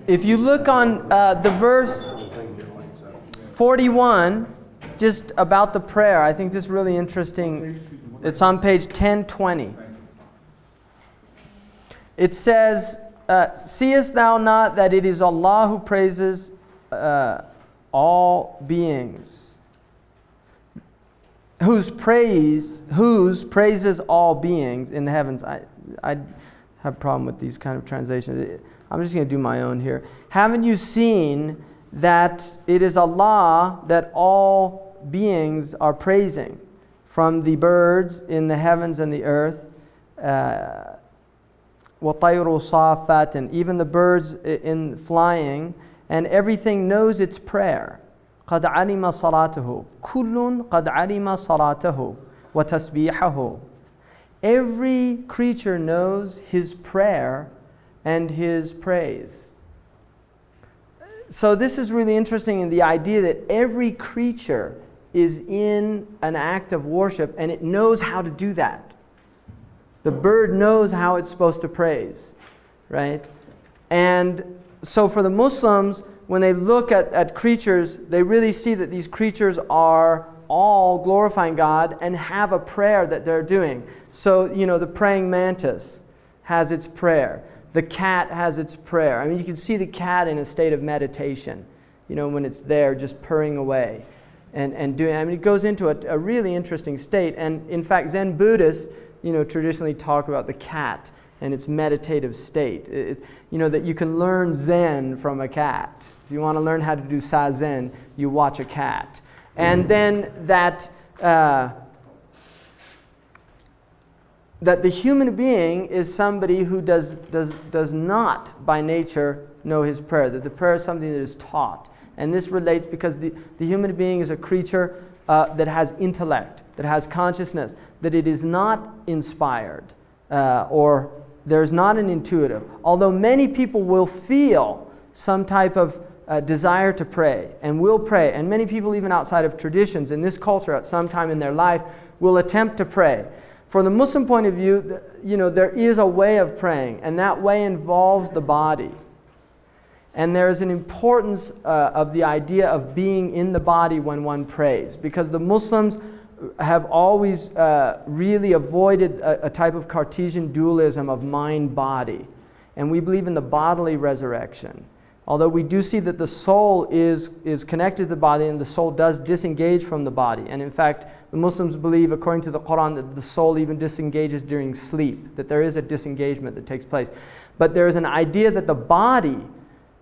If you look on the verse 41, just about the prayer, I think this is really interesting. It's on page 1020. It says, seest thou not that it is Allah who praises all beings, whose praises all beings in the heavens. I have a problem with these kind of translations. I'm just going to do my own here. Haven't you seen that it is Allah that all beings are praising, from the birds in the heavens and the earth, وَطَيْرُ صَافَّاتٍ, and even the birds in flying, and everything knows its prayer. قَدْ عَلِمَ صَلَاتَهُ كُلٌّ قَدْ عَلِمَ صَلَاتَهُ وَتَسْبِيحَهُ. Every creature knows his prayer and his praise. So this is really interesting in the idea that every creature is in an act of worship, and it knows how to do that. The bird knows how it's supposed to praise, right? And so for the Muslims, when they look at creatures, they really see that these creatures are all glorifying God and have a prayer that they're doing. So, the praying mantis has its prayer. The cat has its prayer. I mean, you can see the cat in a state of meditation, when it's there just purring away and doing. I mean, it goes into a really interesting state. And in fact, Zen Buddhists, traditionally talk about the cat and its meditative state. That you can learn Zen from a cat. If you want to learn how to do Zazen, you watch a cat. And then that the human being is somebody who does not by nature know his prayer, that the prayer is something that is taught. And this relates because the human being is a creature that has intellect, that has consciousness, that it is not inspired or there's not an intuitive. Although many people will feel some type of desire to pray and will pray, and many people even outside of traditions in this culture at some time in their life will attempt to pray. From the Muslim point of view, there is a way of praying, and that way involves the body. And there is an importance of the idea of being in the body when one prays, because the Muslims have always really avoided a type of Cartesian dualism of mind-body. And we believe in the bodily resurrection. Although we do see that the soul is connected to the body, and the soul does disengage from the body. And in fact, the Muslims believe, according to the Quran, that the soul even disengages during sleep, that there is a disengagement that takes place. But there is an idea that the body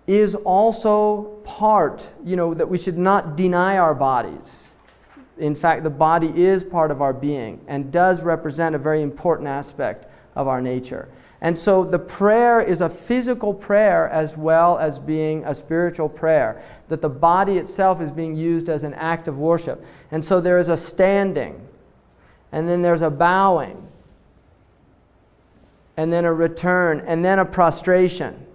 is also part, that we should not deny our bodies. In fact, the body is part of our being and does represent a very important aspect of our nature. And so the prayer is a physical prayer as well as being a spiritual prayer, that the body itself is being used as an act of worship. And so there is a standing, and then there's a bowing, and then a return, and then a prostration.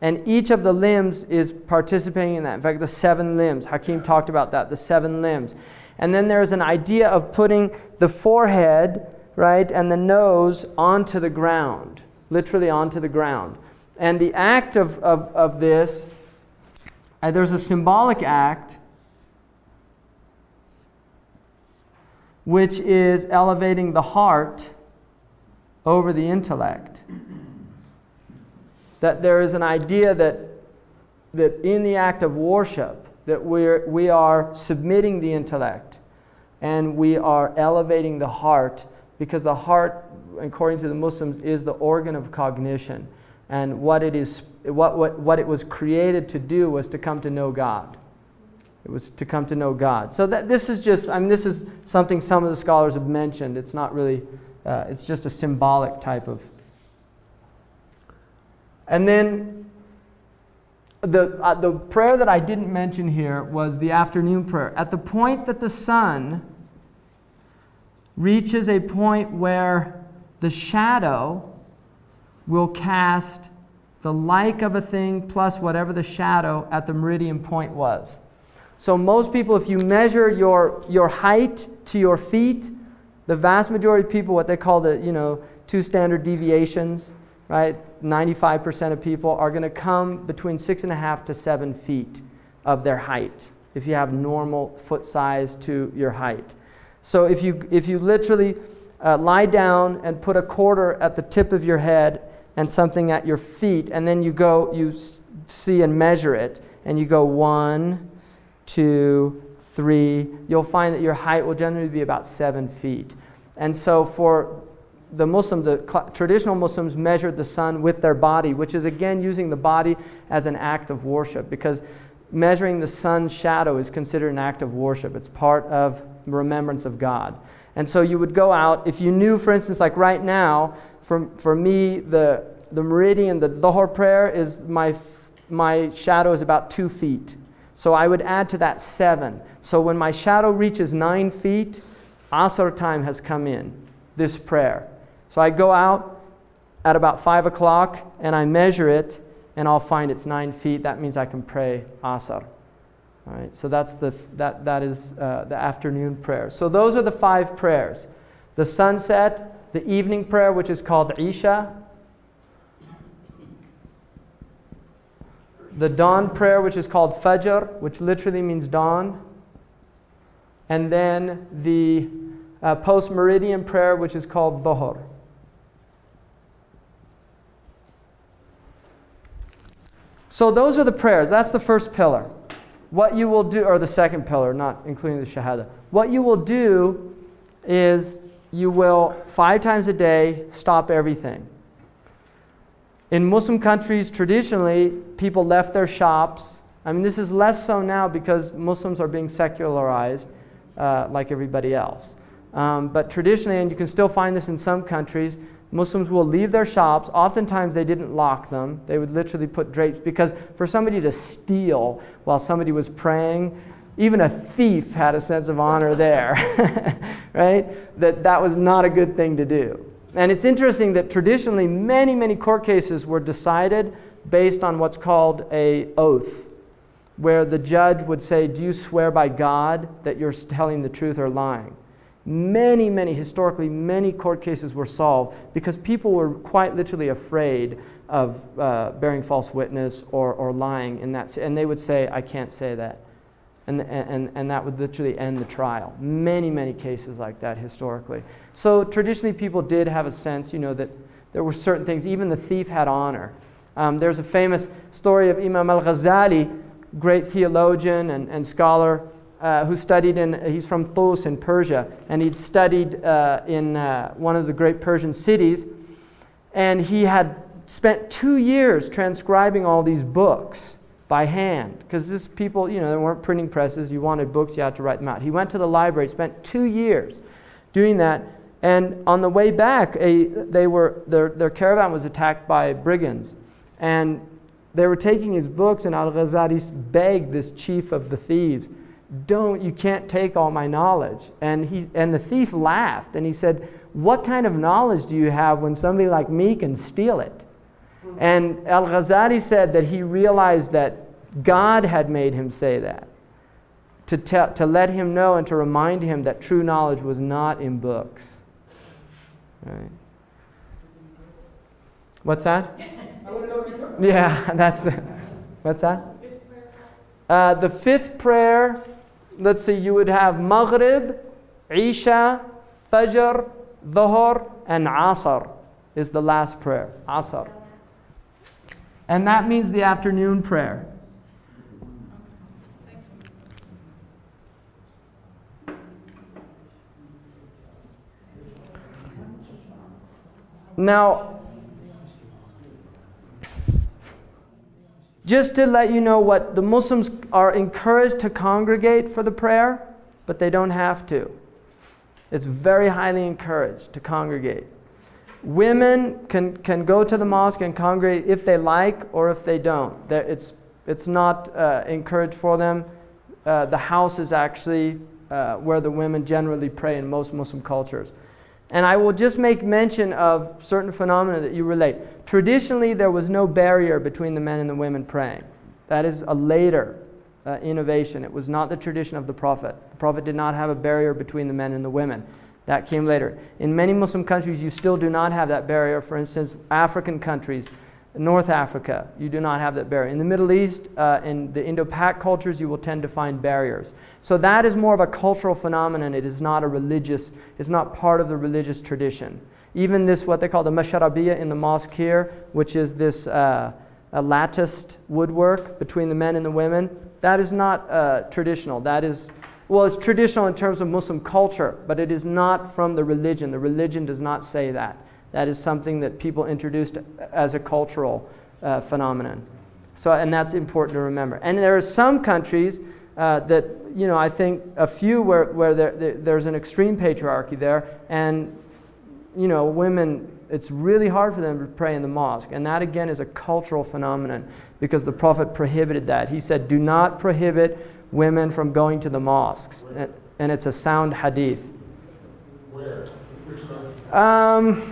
And each of the limbs is participating in that. In fact, the 7 limbs, Hakim talked about that, the 7 limbs. And then there's an idea of putting the forehead, right, and the nose onto the ground, literally onto the ground. And the act of this, there's a symbolic act, which is elevating the heart over the intellect. That there is an idea that in the act of worship, that we are submitting the intellect and we are elevating the heart, because the heart, according to the Muslims, is the organ of cognition, and what it was created to do was to come to know God. It was to come to know God. So this is something some of the scholars have mentioned. It's not really, it's just a symbolic type of. And then the prayer that I didn't mention here was the afternoon prayer. At the point that the sun reaches a point where the shadow will cast the like of a thing plus whatever the shadow at the meridian point was. So most people, if you measure your height to your feet, the vast majority of people, what they call the 2 standard deviations, right? 95% of people are going to come between 6.5 to 7 feet of their height, if you have normal foot size to your height. So if you literally lie down and put a quarter at the tip of your head and something at your feet, and then you see and measure it, and you go 1, 2, 3, you'll find that your height will generally be about 7 feet. And so for the Muslims, traditional Muslims measured the sun with their body, which is again using the body as an act of worship, because measuring the sun's shadow is considered an act of worship. It's part of remembrance of God. And so you would go out, if you knew, for instance, like right now, for me, the meridian, the Dhuhr prayer, is my shadow is about 2 feet. So I would add to that 7. So when my shadow reaches 9 feet, Asr time has come in, this prayer. So I go out at about 5 o'clock and I measure it, and I'll find it's 9 feet. That means I can pray Asr. All right, so that is the afternoon prayer. So those are the 5 prayers: the sunset, the evening prayer, which is called Isha, the dawn prayer, which is called Fajr, which literally means dawn, and then the post-meridian prayer, which is called Dhuhr. So those are the prayers. That's the first pillar. What you will do, or the second pillar, not including the Shahada. What you will do is you will 5 times a day stop everything. In Muslim countries, traditionally, people left their shops. I mean, this is less so now because Muslims are being secularized like everybody else. But traditionally, and you can still find this in some countries, Muslims will leave their shops. Oftentimes they didn't lock them. They would literally put drapes, because for somebody to steal while somebody was praying, even a thief had a sense of honor there, right? That was not a good thing to do. And it's interesting that traditionally many court cases were decided based on what's called a oath, where the judge would say, do you swear by God that you're telling the truth or lying? Historically, many court cases were solved because people were quite literally afraid of bearing false witness or lying in that. And they would say, I can't say that. And that would literally end the trial. Many cases like that historically. So traditionally people did have a sense, that there were certain things, even the thief had honor. There's a famous story of Imam al-Ghazali, great theologian and scholar, who studied he's from Tus in Persia, and he'd studied in one of the great Persian cities, and he had spent 2 years transcribing all these books by hand, because this people, there weren't printing presses, you wanted books, you had to write them out. He went to the library, spent 2 years doing that, and on the way back, their caravan was attacked by brigands, and they were taking his books, and al-Ghazali begged this chief of the thieves, you can't take all my knowledge. And the thief laughed, and he said, what kind of knowledge do you have when somebody like me can steal it? And al-Ghazali said that he realized that God had made him say that, to let him know and to remind him that true knowledge was not in books. Right? What's that? Yeah, that's it. What's that? The 5th prayer, let's see, you would have Maghrib, Isha, Fajr, Dhuhr, and Asr is the last prayer, Asr. And that means the afternoon prayer. Now, just to let you know what the Muslims are encouraged to congregate for the prayer, but they don't have to. It's very highly encouraged to congregate. Women can go to the mosque and congregate if they like or if they don't. It's not encouraged for them. The house is actually where the women generally pray in most Muslim cultures. And I will just make mention of certain phenomena that you relate. Traditionally, there was no barrier between the men and the women praying. That is a later innovation. It was not the tradition of the Prophet. The Prophet did not have a barrier between the men and the women. That came later. In many Muslim countries, you still do not have that barrier. For instance, African countries, North Africa, you do not have that barrier. In the Middle East, in the Indo-Pak cultures, you will tend to find barriers. So that is more of a cultural phenomenon. It is not a religious, it's not part of the religious tradition. Even this, what they call the masharabiyya in the mosque here, which is this a latticed woodwork between the men and the women, that is not traditional. That is, well, it's traditional in terms of Muslim culture, but it is not from the religion. The religion does not say that. That is something that people introduced as a cultural phenomenon. So, and that's important to remember. And there are some countries that, you know, I think a few where there's an extreme patriarchy there, and, you know, women, it's really hard for them to pray in the mosque. And that, again, is a cultural phenomenon because the Prophet prohibited that. He said, do not prohibit women from going to the mosques. And it's a sound hadith. Where? Which country?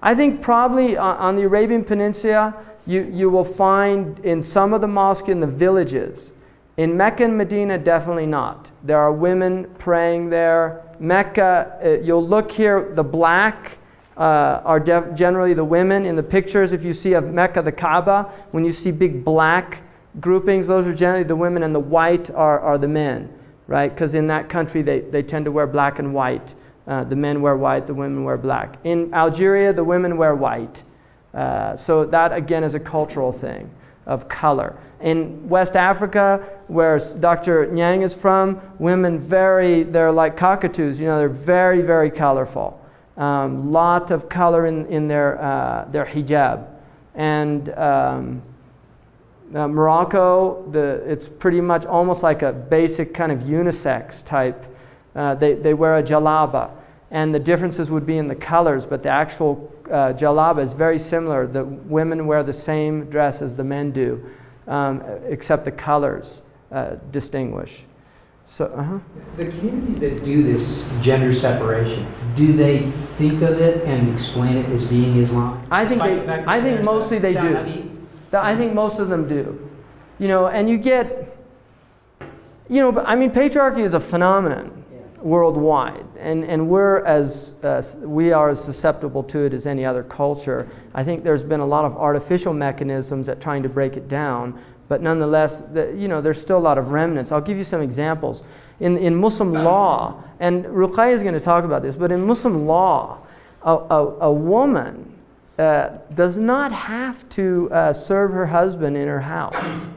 I think probably on the Arabian Peninsula, you will find in some of the mosques in the villages. In Mecca and Medina, definitely not. There are women praying there. Mecca, you'll look here, the black are generally the women. In the pictures, if you see of Mecca, the Kaaba, when you see big black groupings, those are generally the women, and the white are the men, right? Because in that country, they tend to wear black and white. The men wear white, the women wear black. In Algeria, the women wear white. So that, again, is a cultural thing of color. In West Africa, where Dr. Nyang is from, women they're like cockatoos. You know, they're very, very colorful. Lot of color in their hijab. And Morocco, it's pretty much almost like a basic kind of unisex type. They wear a jalaba, and the differences would be in the colors, but the actual jalaba is very similar. The women wear the same dress as the men do, except the colors distinguish. So, The communities that do this gender separation, do they think of it and explain it as being Islam? I think mostly they do. I think most of them do. You know, and you get, you know, I mean, patriarchy is a phenomenon worldwide, and we are as susceptible to it as any other culture. I think there's been a lot of artificial mechanisms at trying to break it down, but nonetheless, you know, there's still a lot of remnants. I'll give you some examples. In Muslim law, and Ruqayya is going to talk about this, but in Muslim law, a woman does not have to serve her husband in her house,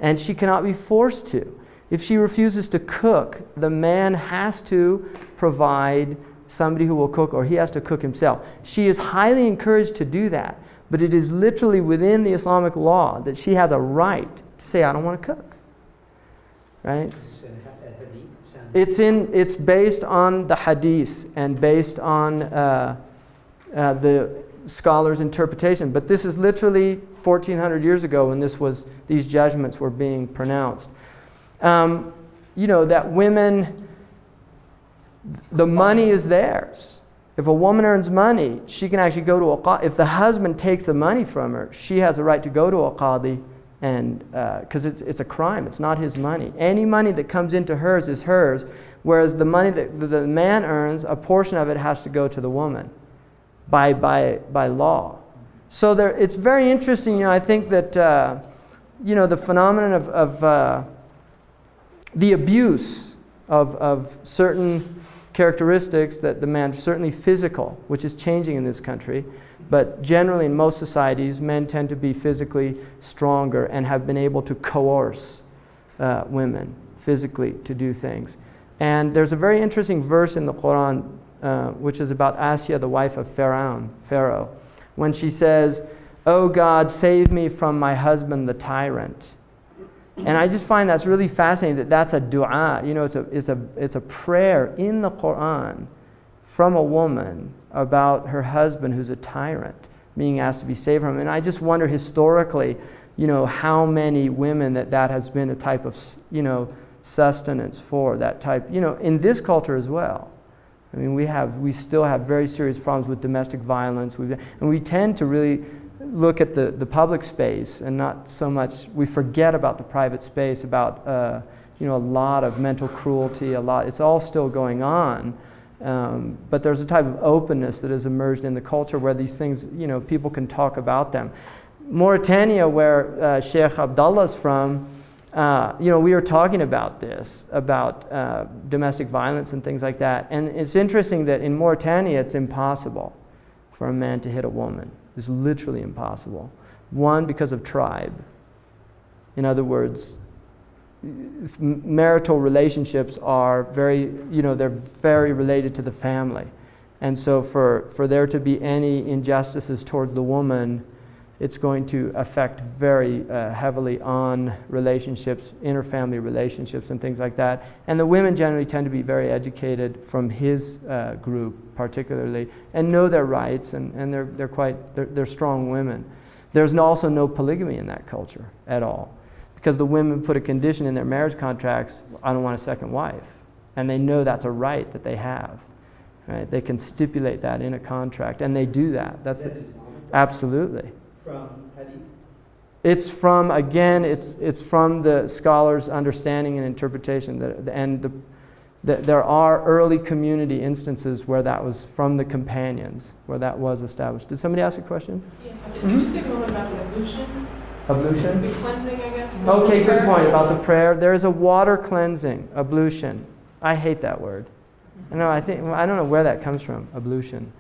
and she cannot be forced to. If she refuses to cook, the man has to provide somebody who will cook, or he has to cook himself. She is highly encouraged to do that, but it is literally within the Islamic law that she has a right to say, I don't want to cook. Right? It's based on the hadith and based on the scholars' interpretation. But this is literally 1,400 years ago when these judgments were being pronounced. You know, that women, the money is theirs. If a woman earns money, she can actually go to a qadi. If the husband takes the money from her, she has a right to go to a qadi, and because it's a crime. It's not his money. Any money that comes into hers is hers, whereas the money that the man earns, a portion of it has to go to the woman by law. So it's very interesting. You know, I think that you know, the phenomenon of the abuse of certain characteristics that the man, certainly physical, which is changing in this country, but generally in most societies, men tend to be physically stronger and have been able to coerce women physically to do things. And there's a very interesting verse in the Quran, which is about Asya, the wife of Pharaoh, when she says, "Oh God, save me from my husband, the tyrant." And I just find that's really fascinating that's a dua. You know, it's a prayer in the Quran from a woman about her husband who's a tyrant being asked to be saved from him. And I just wonder historically, you know, how many women that has been a type of, you know, sustenance for that type, you know, in this culture as well. I mean, we still have very serious problems with domestic violence, and we tend to really look at the public space and not so much, we forget about the private space, about you know, a lot of mental cruelty, it's all still going on, But there's a type of openness that has emerged in the culture where these things, people can talk about them. Mauritania, where Sheikh Abdullah's from, we were talking about this, about domestic violence and things like that. And it's interesting that in Mauritania, it's impossible for a man to hit a woman. It's literally impossible. One, because of tribe. In other words, marital relationships are they're very related to the family. And so for there to be any injustices towards the woman, it's going to affect very heavily on relationships, interfamily relationships and things like that. And the women generally tend to be very educated from his group particularly, and know their rights, and they're strong women. There's also no polygamy in that culture at all, because the women put a condition in their marriage contracts: I don't want a second wife. And they know that's a right that they have. Right? They can stipulate that in a contract, and they do that. Absolutely. From Hadith? It's from, again, it's from the scholars' understanding and interpretation. There are early community instances where that was from the companions, where that was established. Did somebody ask a question? Yes, could you speak a little about the ablution? Ablution? The cleansing, I guess. Okay, good point about the prayer. There is a water cleansing, ablution. I hate that word. I don't know where that comes from, ablution.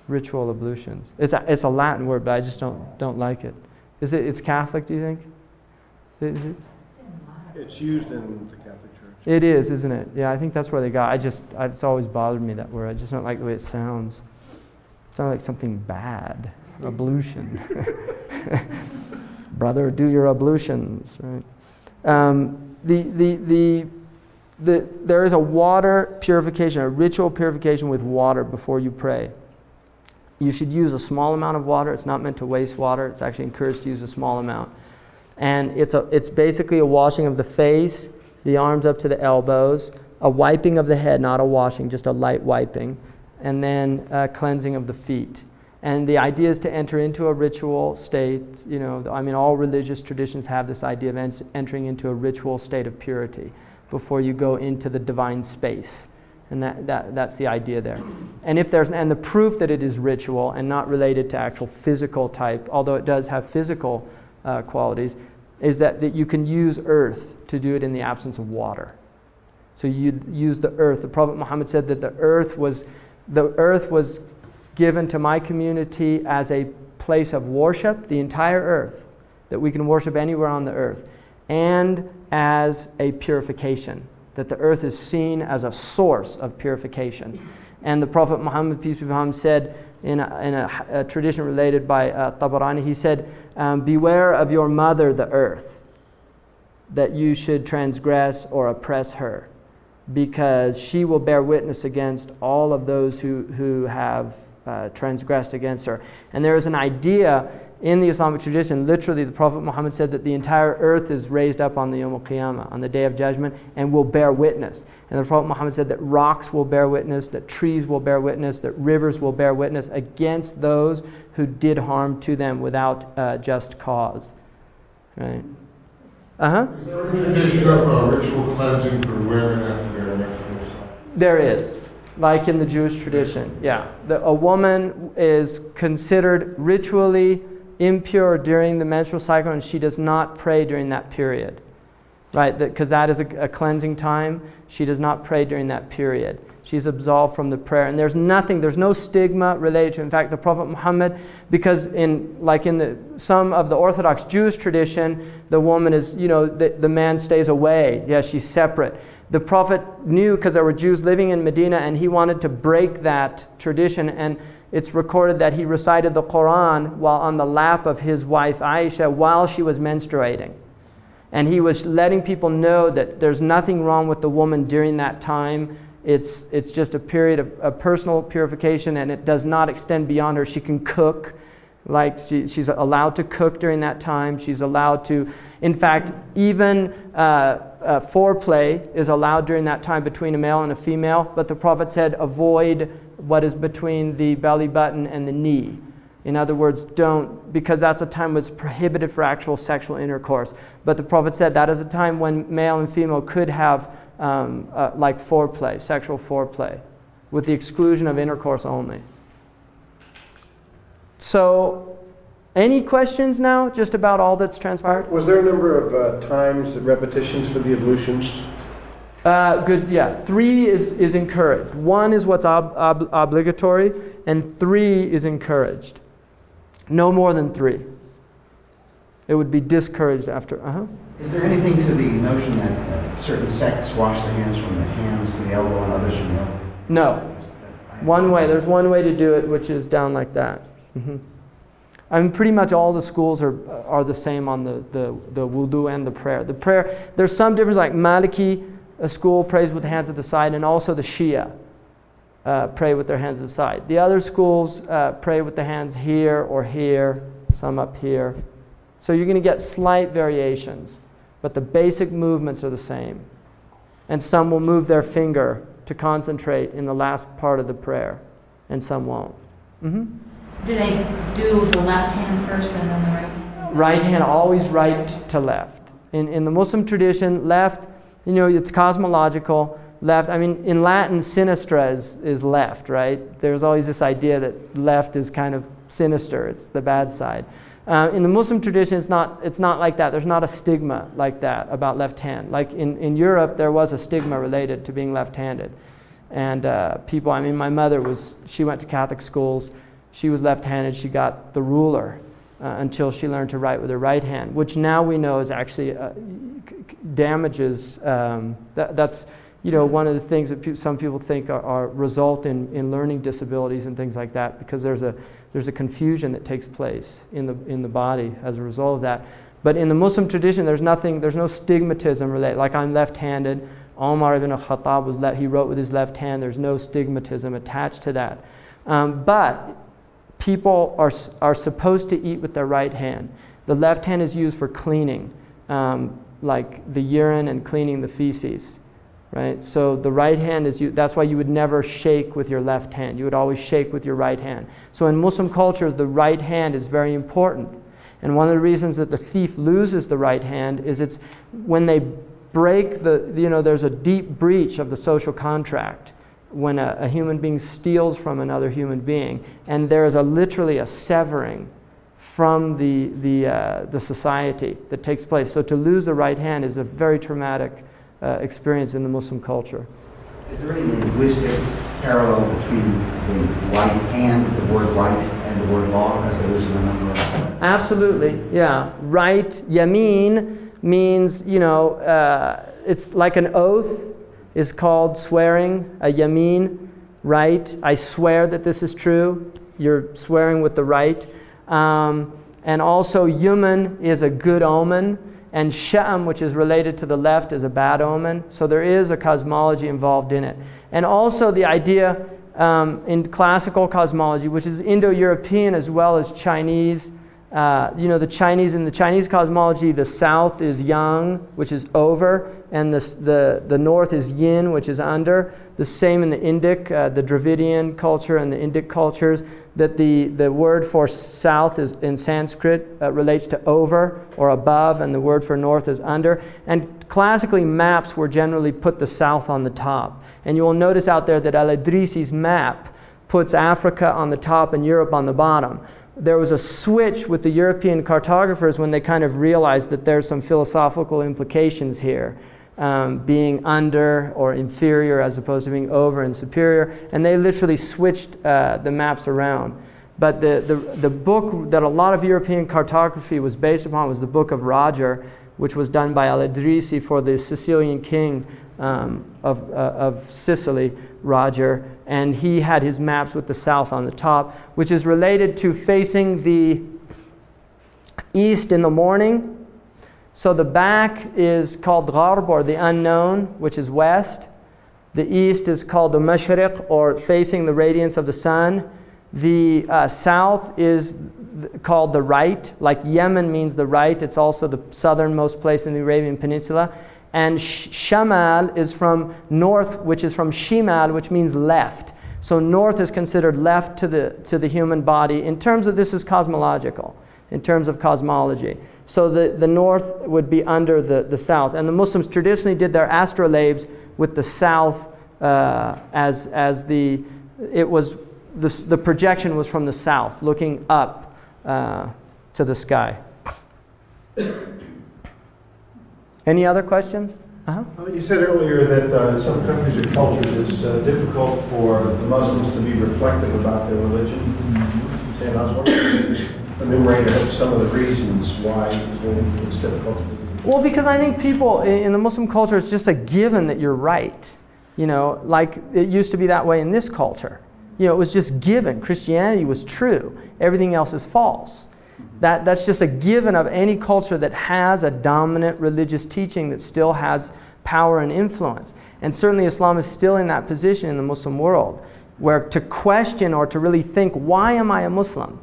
Ritual ablutions. It's a Latin word, but I just don't like it. It's Catholic, do you think? Is it? It's used in the Catholic Church. It is, isn't it? Yeah, I think that's where they got. It's always bothered me, that word. I just don't like the way it sounds. It sounds like something bad. Ablution. Brother, do your ablutions, right? There is a water purification, a ritual purification with water before you pray. You should use a small amount of water. It's not meant to waste water. It's actually encouraged to use a small amount. And it's basically a washing of the face, the arms up to the elbows, a wiping of the head, not a washing, just a light wiping, and then a cleansing of the feet. And the idea is to enter into a ritual state. All religious traditions have this idea of entering into a ritual state of purity before you go into the divine space. And that's the idea there. And the proof that it is ritual and not related to actual physical type, although it does have physical qualities, is that you can use earth to do it in the absence of water. So you use the earth. The Prophet Muhammad said that the earth was given to my community as a place of worship, the entire earth, that we can worship anywhere on the earth, and as a purification, that the earth is seen as a source of purification. And the Prophet Muhammad, peace be upon him, said in a tradition related by Tabarani, he said, beware of your mother, the earth, that you should transgress or oppress her, because she will bear witness against all of those who have transgressed against her. And there is an idea in the Islamic tradition, literally the Prophet Muhammad said that the entire earth is raised up on the Yawm al-Qiyamah, on the Day of Judgment, and will bear witness. And the Prophet Muhammad said that rocks will bear witness, that trees will bear witness, that rivers will bear witness against those who did harm to them without just cause. Right? Is there a tradition of ritual cleansing for women after their menstrual cycle? There is. Like in the Jewish tradition, yeah. A woman is considered ritually impure during the menstrual cycle, and she does not pray during that period, right? Because that is a cleansing time. She does not pray during that period. She's absolved from the prayer, and there's no stigma related to. In fact, the Prophet Muhammad, because in some of the Orthodox Jewish tradition, the woman is, the man stays away. Yeah, she's separate. The Prophet knew, because there were Jews living in Medina, and he wanted to break that tradition, and it's recorded that he recited the Quran while on the lap of his wife Aisha while she was menstruating. And he was letting people know that there's nothing wrong with the woman during that time. It's just a period of personal purification, and it does not extend beyond her. She can cook. She's allowed to cook during that time. She's allowed to, in fact, even foreplay is allowed during that time between a male and a female. But the Prophet said, avoid what is between the belly button and the knee. In other words, because that's a time when it's prohibited for actual sexual intercourse. But the Prophet said that is a time when male and female could have foreplay, sexual foreplay, with the exclusion of intercourse only. So, any questions now just about all that's transpired? Was there a number of times, repetitions for the ablutions? Good, yeah. 3 is encouraged. 1 is what's obligatory, and 3 is encouraged. No more than 3. It would be discouraged after. Is there anything to the notion that certain sects wash their hands from the hands to the elbow and others from the elbow? No. One way. There's one way to do it, which is down like that. I mean, pretty much all the schools are the same on the wudu and the prayer. The prayer, there's some difference, like Maliki, a school prays with the hands at the side, and also the Shia pray with their hands at the side. The other schools pray with the hands here or here, some up here. So you're going to get slight variations, but the basic movements are the same. And some will move their finger to concentrate in the last part of the prayer, and some won't. Do they do the left hand first and then the right hand? Right hand, always right to left. In the Muslim tradition, left, it's cosmological. Left, I mean, in Latin, sinistra is left, right? There's always this idea that left is kind of sinister. It's the bad side. In the Muslim tradition, it's not like that. There's not a stigma like that about left hand. Like in Europe, there was a stigma related to being left-handed. And people, I mean, my mother she went to Catholic schools. She was left-handed. She got the ruler until she learned to write with her right hand, which now we know is actually damages. That's one of the things that some people think are result in learning disabilities and things like that, because there's a confusion that takes place in the body as a result of that. But in the Muslim tradition, there's no stigmatism related. Like, I'm left-handed. Umar ibn al-Khattab he wrote with his left hand. There's no stigmatism attached to that. But people are supposed to eat with their right hand. The left hand is used for cleaning, like the urine and cleaning the feces. Right? So the right hand that's why you would never shake with your left hand. You would always shake with your right hand. So in Muslim cultures, the right hand is very important. And one of the reasons that the thief loses the right hand is it's when they break there's a deep breach of the social contract when a human being steals from another human being, and there is literally a severing from the society that takes place. So to lose the right hand is a very traumatic experience in the Muslim culture. Is there any linguistic parallel between the right hand, the word right, and the word law, as there is in a number of... Absolutely, yeah. Right, yameen, means, it's like an oath is called swearing, a yameen, right. I swear that this is true. You're swearing with the right. And also, yuman is a good omen. And sha'am, which is related to the left, is a bad omen. So there is a cosmology involved in it. And also the idea in classical cosmology, which is Indo-European as well as Chinese. In the Chinese cosmology, the south is yang, which is over, and the north is yin, which is under. The same in the Indic, the Dravidian culture and the Indic cultures, that the word for south is in Sanskrit relates to over or above, and the word for north is under. And classically, maps were generally put the south on the top. And you will notice out there that Al-Idrisi's map puts Africa on the top and Europe on the bottom. There was a switch with the European cartographers when they kind of realized that there's some philosophical implications here, being under or inferior as opposed to being over and superior, and they literally switched the maps around. But the book that a lot of European cartography was based upon was the Book of Roger, which was done by Al-Idrisi for the Sicilian king of Sicily, Roger, and he had his maps with the south on the top, which is related to facing the east in the morning. So the back is called Gharb, or the unknown, which is west. The east is called the Mashriq, or facing the radiance of the sun. The south is called the right, like Yemen means the right. It's also the southernmost place in the Arabian Peninsula. And Shamal is from north, which is from Shimal, which means left. So north is considered left to the human body. In terms of, this is cosmological, in terms of cosmology. So the north would be under the south. And the Muslims traditionally did their astrolabes with the south the projection was from the south, looking up to the sky. Any other questions? You said earlier that in some countries or cultures it's difficult for the Muslims to be reflective about their religion. And I was wondering if you could enumerate some of the reasons why it's difficult to do. Well, because I think people in the Muslim culture, it's just a given that you're right. You know, like it used to be that way in this culture. You know, it was just given. Christianity was true. Everything else is false. That's just a given of any culture that has a dominant religious teaching that still has power and influence. And certainly Islam is still in that position in the Muslim world, where to question or to really think, why am I a Muslim?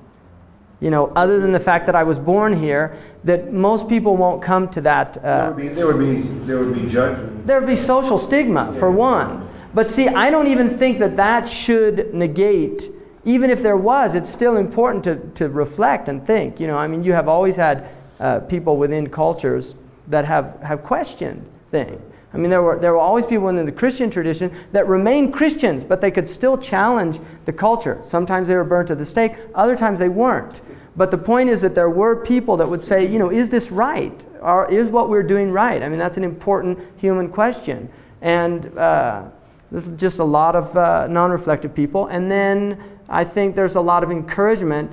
You know, other than the fact that I was born here, that most people won't come to that. There would be judgment. There would be social stigma, for one. But see, I don't even think that should negate. Even if there was, it's still important to reflect and think. You know, I mean, you have always had people within cultures that have questioned things. I mean, there were always people within the Christian tradition that remained Christians, but they could still challenge the culture. Sometimes they were burnt at the stake, other times they weren't. But the point is that there were people that would say, you know, is this right? Or is what we're doing right? I mean, that's an important human question. And this is just a lot of non-reflective people. And then I think there's a lot of encouragement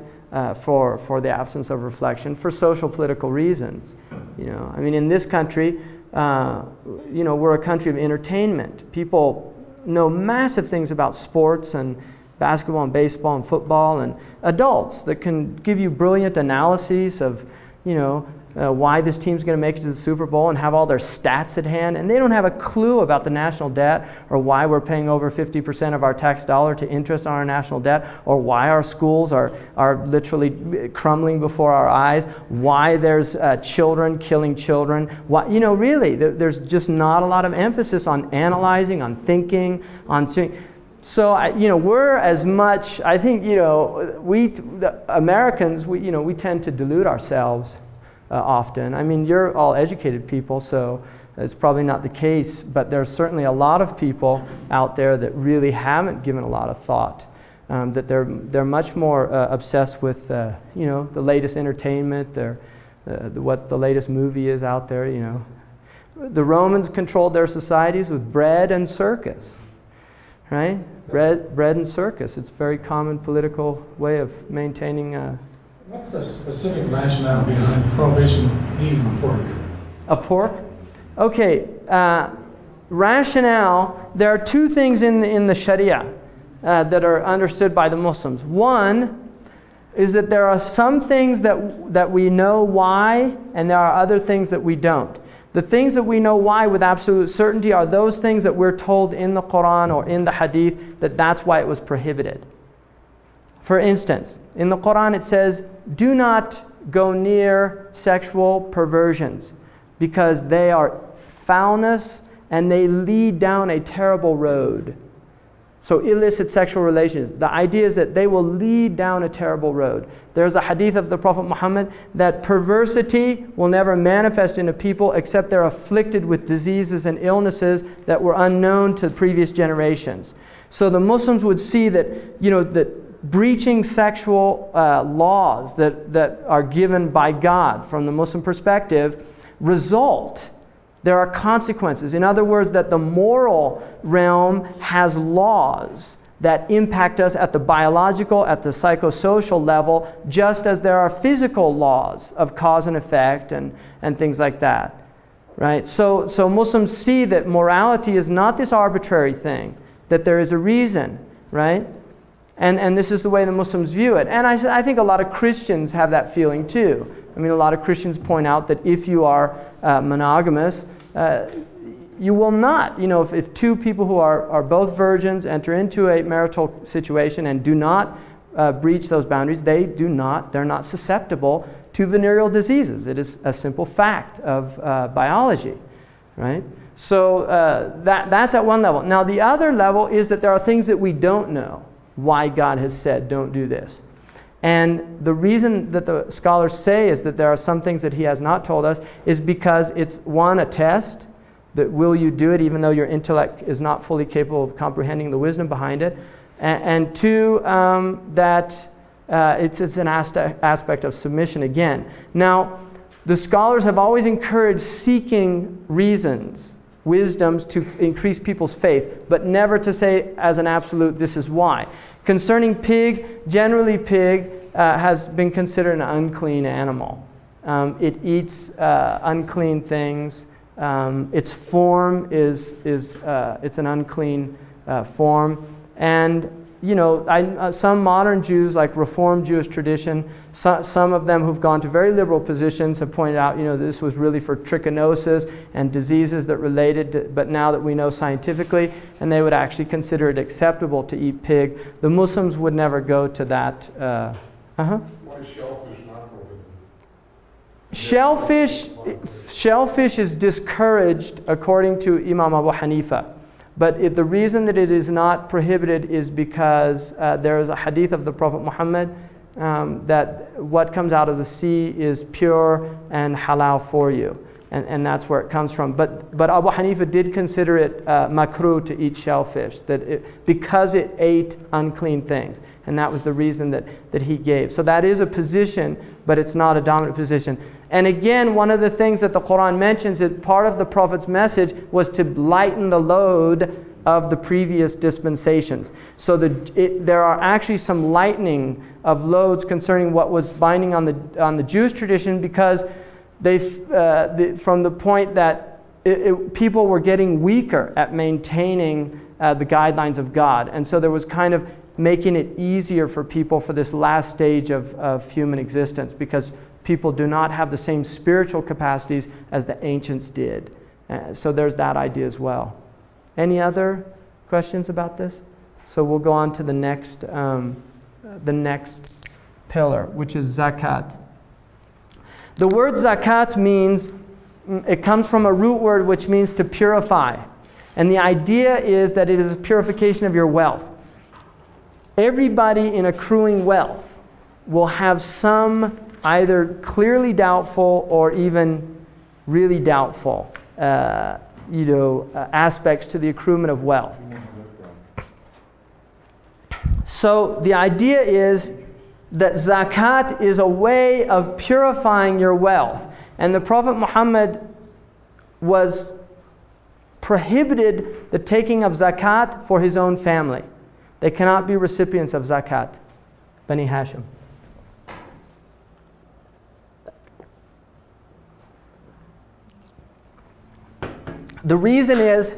for the absence of reflection for social political reasons. You know, I mean, in this country, you know, we're a country of entertainment. People know massive things about sports and basketball and baseball and football, and adults that can give you brilliant analyses of, you know, why this team's going to make it to the Super Bowl and have all their stats at hand, and they don't have a clue about the national debt or why we're paying over 50% of our tax dollar to interest on our national debt, or why our schools are literally crumbling before our eyes, why there's children killing children. Why, you know, really, there's just not a lot of emphasis on analyzing, on thinking, on seeing. So, you know, we're as much, I think, you know, the Americans, we tend to delude ourselves often. I mean, you're all educated people, so it's probably not the case, but there's certainly a lot of people out there that really haven't given a lot of thought, that they're much more obsessed with, you know, the latest entertainment, what the latest movie is out there, you know. The Romans controlled their societies with bread and circus. Right? Bread and circus. It's a very common political way of maintaining. What's the specific rationale behind the prohibition of eating pork? Of pork? Okay. Rationale. There are two things in the Sharia that are understood by the Muslims. One is that there are some things that we know why, and there are other things that we don't. The things that we know why with absolute certainty are those things that we're told in the Quran or in the Hadith that's why it was prohibited. For instance, in the Quran it says, do not go near sexual perversions because they are foulness and they lead down a terrible road. So illicit sexual relations, the idea is that they will lead down a terrible road. There's a hadith of the Prophet Muhammad that perversity will never manifest in a people except they're afflicted with diseases and illnesses that were unknown to previous generations. So the Muslims would see that, you know, that breaching sexual laws that are given by God from the Muslim perspective there are consequences. In other words, that the moral realm has laws that impact us at the biological, at the psychosocial level, just as there are physical laws of cause and effect and things like that. Right? So Muslims see that morality is not this arbitrary thing, that there is a reason, right? And this is the way the Muslims view it. And I think a lot of Christians have that feeling too. I mean, a lot of Christians point out that if you are monogamous, you will not, you know, if two people who are both virgins enter into a marital situation and do not breach those boundaries, they're not susceptible to venereal diseases. It is a simple fact of biology, right? So that's at one level. Now the other level is that there are things that we don't know why God has said don't do this. And the reason that the scholars say is that there are some things that he has not told us is because it's one, a test, that will you do it even though your intellect is not fully capable of comprehending the wisdom behind it? And two, that it's an aspect of submission again. Now, the scholars have always encouraged seeking reasons, wisdoms to increase people's faith, but never to say as an absolute, this is why. Concerning pig, generally pig has been considered an unclean animal. It eats unclean things. Its form is it's an unclean form. And some modern Jews, like Reformed Jewish tradition, some of them who've gone to very liberal positions have pointed out, this was really for trichinosis and diseases that related to, but now that we know scientifically, and they would actually consider it acceptable to eat pig. The Muslims would never go to that. Why is shellfish not prohibited? Shellfish is discouraged according to Imam Abu Hanifa. But the reason that it is not prohibited is because there is a hadith of the Prophet Muhammad that what comes out of the sea is pure and halal for you. And that's where it comes from. But Abu Hanifa did consider it makruh to eat shellfish, because it ate unclean things. And that was the reason that he gave. So that is a position, but it's not a dominant position. And again, one of the things that the Quran mentions is part of the Prophet's message was to lighten the load of the previous dispensations. So there are actually some lightening of loads concerning what was binding on the Jewish tradition, because from the point that people were getting weaker at maintaining the guidelines of God. And so there was kind of making it easier for people for this last stage of human existence, because people do not have the same spiritual capacities as the ancients did. So there's that idea as well. Any other questions about this? So we'll go on to the next pillar, which is zakat. The word zakat means, it comes from a root word which means to purify. And the idea is that it is a purification of your wealth. Everybody in accruing wealth will have some either clearly doubtful or even really doubtful aspects to the accruement of wealth. So the idea is that zakat is a way of purifying your wealth. And the Prophet Muhammad was prohibited the taking of zakat for his own family. They cannot be recipients of zakat. Bani Hashim. The reason is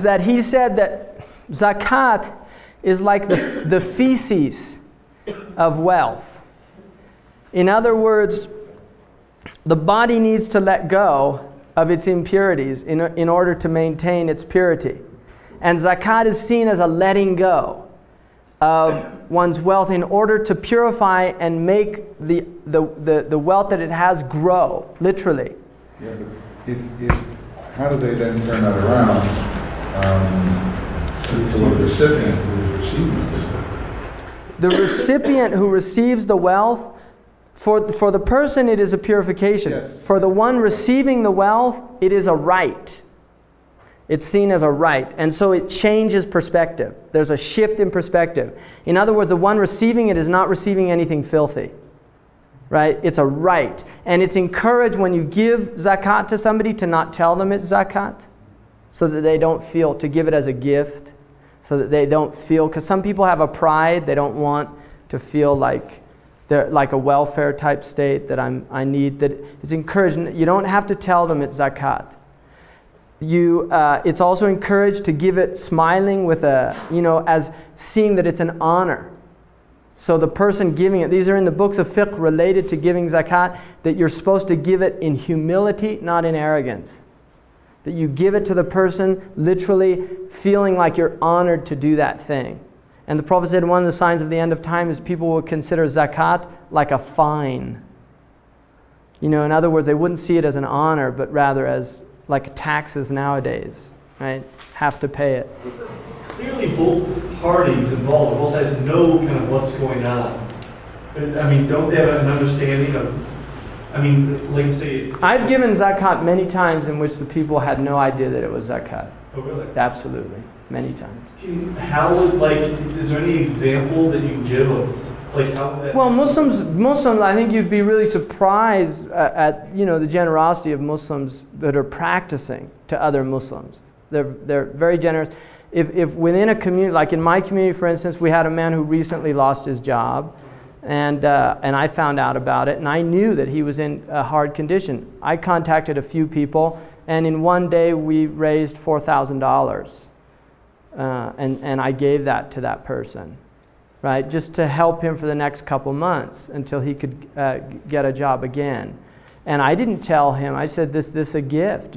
that he said that zakat is like the feces of wealth. In other words, the body needs to let go of its impurities in order to maintain its purity. And zakat is seen as a letting go of one's wealth in order to purify and make the wealth that it has grow, literally. Yeah, but if how do they then turn that around to the recipient who is receiving this? The recipient who receives the wealth, for the person it is a purification. Yes. For the one receiving the wealth, it is a right. It's seen as a right. And so it changes perspective. There's a shift in perspective. In other words, the one receiving it is not receiving anything filthy. Right? It's a right. And it's encouraged when you give zakat to somebody to not tell them it's zakat, so that they don't feel, to give it as a gift, so that they don't feel, because some people have a pride, they don't want to feel like they're like a welfare type state that I need, that it's encouraged. You don't have to tell them it's zakat. It's also encouraged to give it smiling with as seeing that it's an honor. So the person giving it, these are in the books of fiqh related to giving zakat, that you're supposed to give it in humility, not in arrogance. That you give it to the person literally feeling like you're honored to do that thing. And the Prophet said one of the signs of the end of time is people will consider zakat like a fine. In other words, they wouldn't see it as an honor, but rather as like taxes nowadays, right? Have to pay it. Clearly both parties involved, both sides know kind of what's going on. I mean, don't they have an understanding of I mean, like you say, it's... I've given zakat many times in which the people had no idea that it was zakat. Oh, really? Absolutely, many times. How would, like, is there any example that you can give of, like, how would that... Well, Muslims, I think you'd be really surprised at the generosity of Muslims that are practicing to other Muslims. They're very generous. If within a community, like in my community, for instance, we had a man who recently lost his job, and I found out about it, and I knew that he was in a hard condition. I contacted a few people, and in one day we raised $4,000, and I gave that to that person, right, just to help him for the next couple months until he could get a job again. And I didn't tell him. I said, this a gift,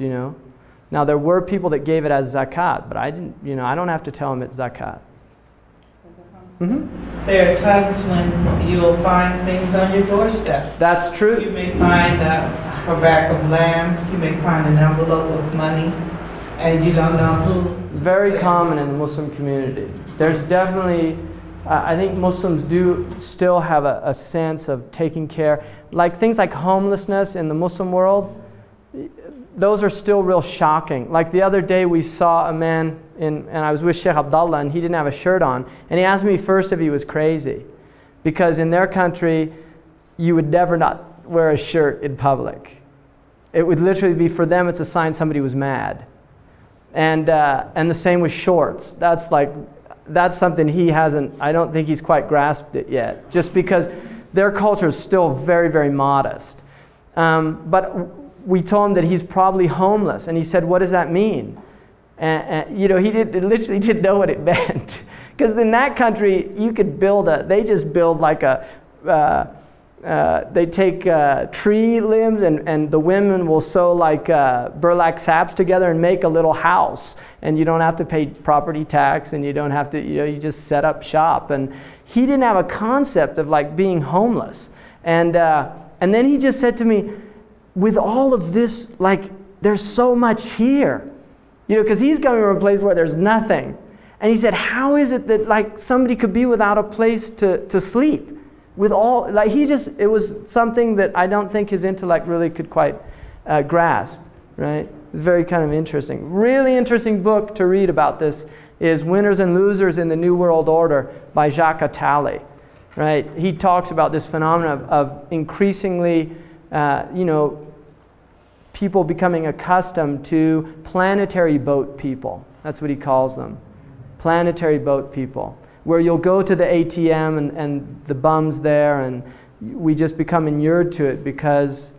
Now there were people that gave it as zakat, but I didn't, I don't have to tell him it's zakat. Mm-hmm. There are times when you'll find things on your doorstep. That's true. You may find a rack of lamb, you may find an envelope of money, and you don't know who. Very common in the Muslim community. There's definitely, I think Muslims do still have a sense of taking care. Like things like homelessness in the Muslim world, those are still real shocking. Like the other day we saw a man, and I was with Sheikh Abdullah, and he didn't have a shirt on. And he asked me first if he was crazy. Because in their country, you would never not wear a shirt in public. It would literally be, for them, it's a sign somebody was mad. And the same with shorts. That's something he hasn't, I don't think he's quite grasped it yet. Just because their culture is still very, very modest. But we told him that he's probably homeless. And he said, what does that mean? And he literally didn't know what it meant. Because in that country, you could they just build like they take tree limbs and the women will sew like burlap sacks together and make a little house. And you don't have to pay property tax, and you don't have to, you just set up shop. And he didn't have a concept of like being homeless. And then he just said to me, with all of this, like there's so much here. Because he's coming from a place where there's nothing. And he said, how is it that like somebody could be without a place to sleep? With all, like it was something that I don't think his intellect really could quite grasp, right? Very kind of interesting. Really interesting book to read about this is Winners and Losers in the New World Order by Jacques Attali, right? He talks about this phenomenon of increasingly, people becoming accustomed to planetary boat people. That's what he calls them. Planetary boat people. Where you'll go to the ATM and the bums there, and we just become inured to it because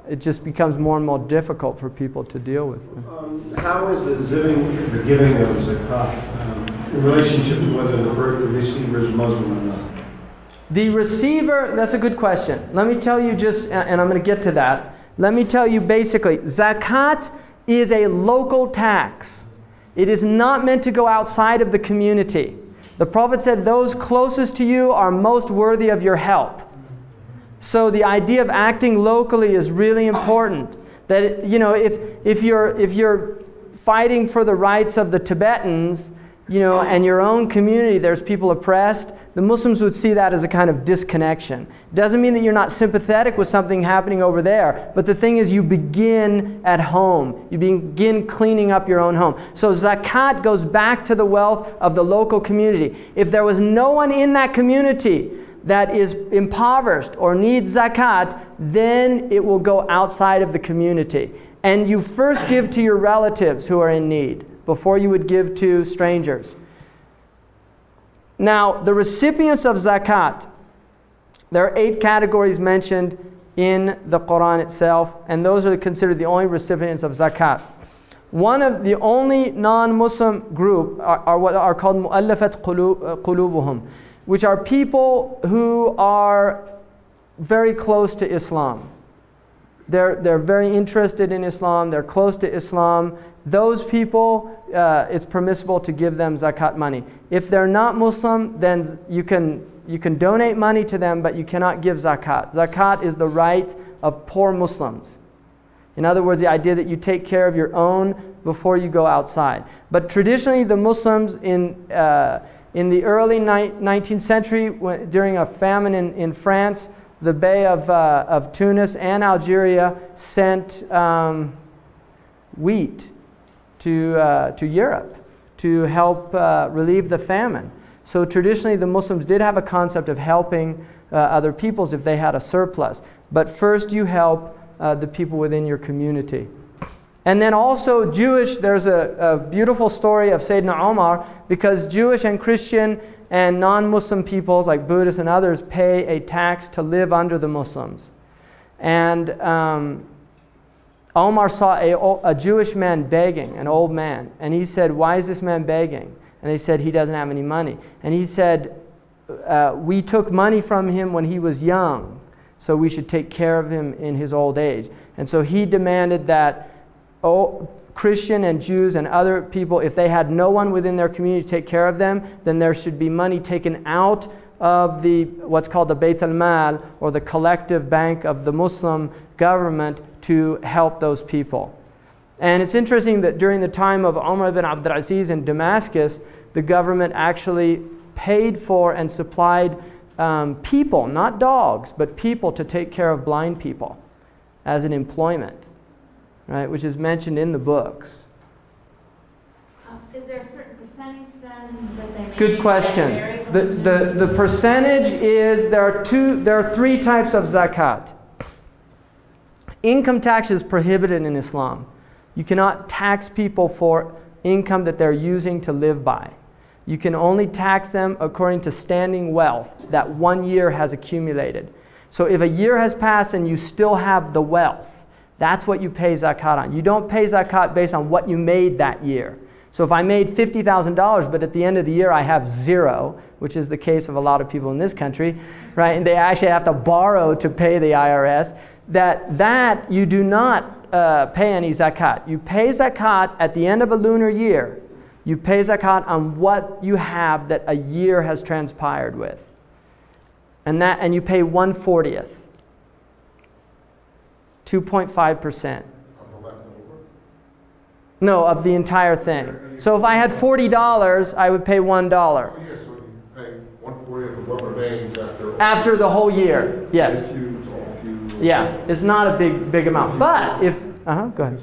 it just becomes more and more difficult for people to deal with. How is the giving of zakat in relationship to whether the receiver is Muslim or not? The receiver, that's a good question. Let me tell you and I'm going to get to that. Let me tell you basically, zakat is a local tax. It is not meant to go outside of the community. The Prophet said, those closest to you are most worthy of your help. So the idea of acting locally is really important. That, if you're fighting for the rights of the Tibetans, and your own community, there's people oppressed, the Muslims would see that as a kind of disconnection. Doesn't mean that you're not sympathetic with something happening over there, but the thing is you begin at home. You begin cleaning up your own home. So zakat goes back to the wealth of the local community. If there was no one in that community that is impoverished or needs zakat, then it will go outside of the community. And you first give to your relatives who are in need before you would give to strangers. Now, the recipients of zakat, there are 8 categories mentioned in the Quran itself, and those are considered the only recipients of zakat. One of the only non-Muslim group are what are called mu'allafat qulubuhum, which are people who are very close to Islam. They're very interested in Islam, they're close to Islam. Those people, it's permissible to give them zakat money. If they're not Muslim, then you can donate money to them, but you cannot give zakat. Zakat is the right of poor Muslims. In other words, the idea that you take care of your own before you go outside. But traditionally, the Muslims in the early 19th century, during a famine in France, the Bay of Tunis and Algeria sent wheat to Europe to help relieve the famine. So traditionally the Muslims did have a concept of helping other peoples if they had a surplus. But first you help the people within your community. And then also Jewish, there's a beautiful story of Sayyidina Omar, because Jewish and Christian and non-Muslim peoples like Buddhists and others pay a tax to live under the Muslims. And Omar saw a Jewish man begging, an old man, and he said, "Why is this man begging?" And they said, "He doesn't have any money." And he said, "We took money from him when he was young, so we should take care of him in his old age." And so he demanded that Christian and Jews and other people, if they had no one within their community to take care of them, then there should be money taken out of what's called the Beit al-Mal, or the collective bank of the Muslim government, to help those people. And it's interesting that during the time of Umar ibn Abdul Aziz in Damascus, the government actually paid for and supplied people, not dogs, but people to take care of blind people as an employment, right, which is mentioned in the books. Is there a certain percentage then that they make? Good question. The percentage is, there are three types of zakat. Income tax is prohibited in Islam. You cannot tax people for income that they're using to live by. You can only tax them according to standing wealth that 1 year has accumulated. So if a year has passed and you still have the wealth, that's what you pay zakat on. You don't pay zakat based on what you made that year. So if I made $50,000, but at the end of the year I have zero, which is the case of a lot of people in this country, right? And they actually have to borrow to pay the IRS, that you do not pay any zakat. You pay zakat at the end of a lunar year. You pay zakat on what you have that a year has transpired with. And you pay 1/40th, 2.5%. No, of the entire thing. So if I had $40, I would pay $1. Oh, yeah, so you pay 1/40 of what remains After the whole year, yes. Yeah, it's not a big amount. But if, go ahead.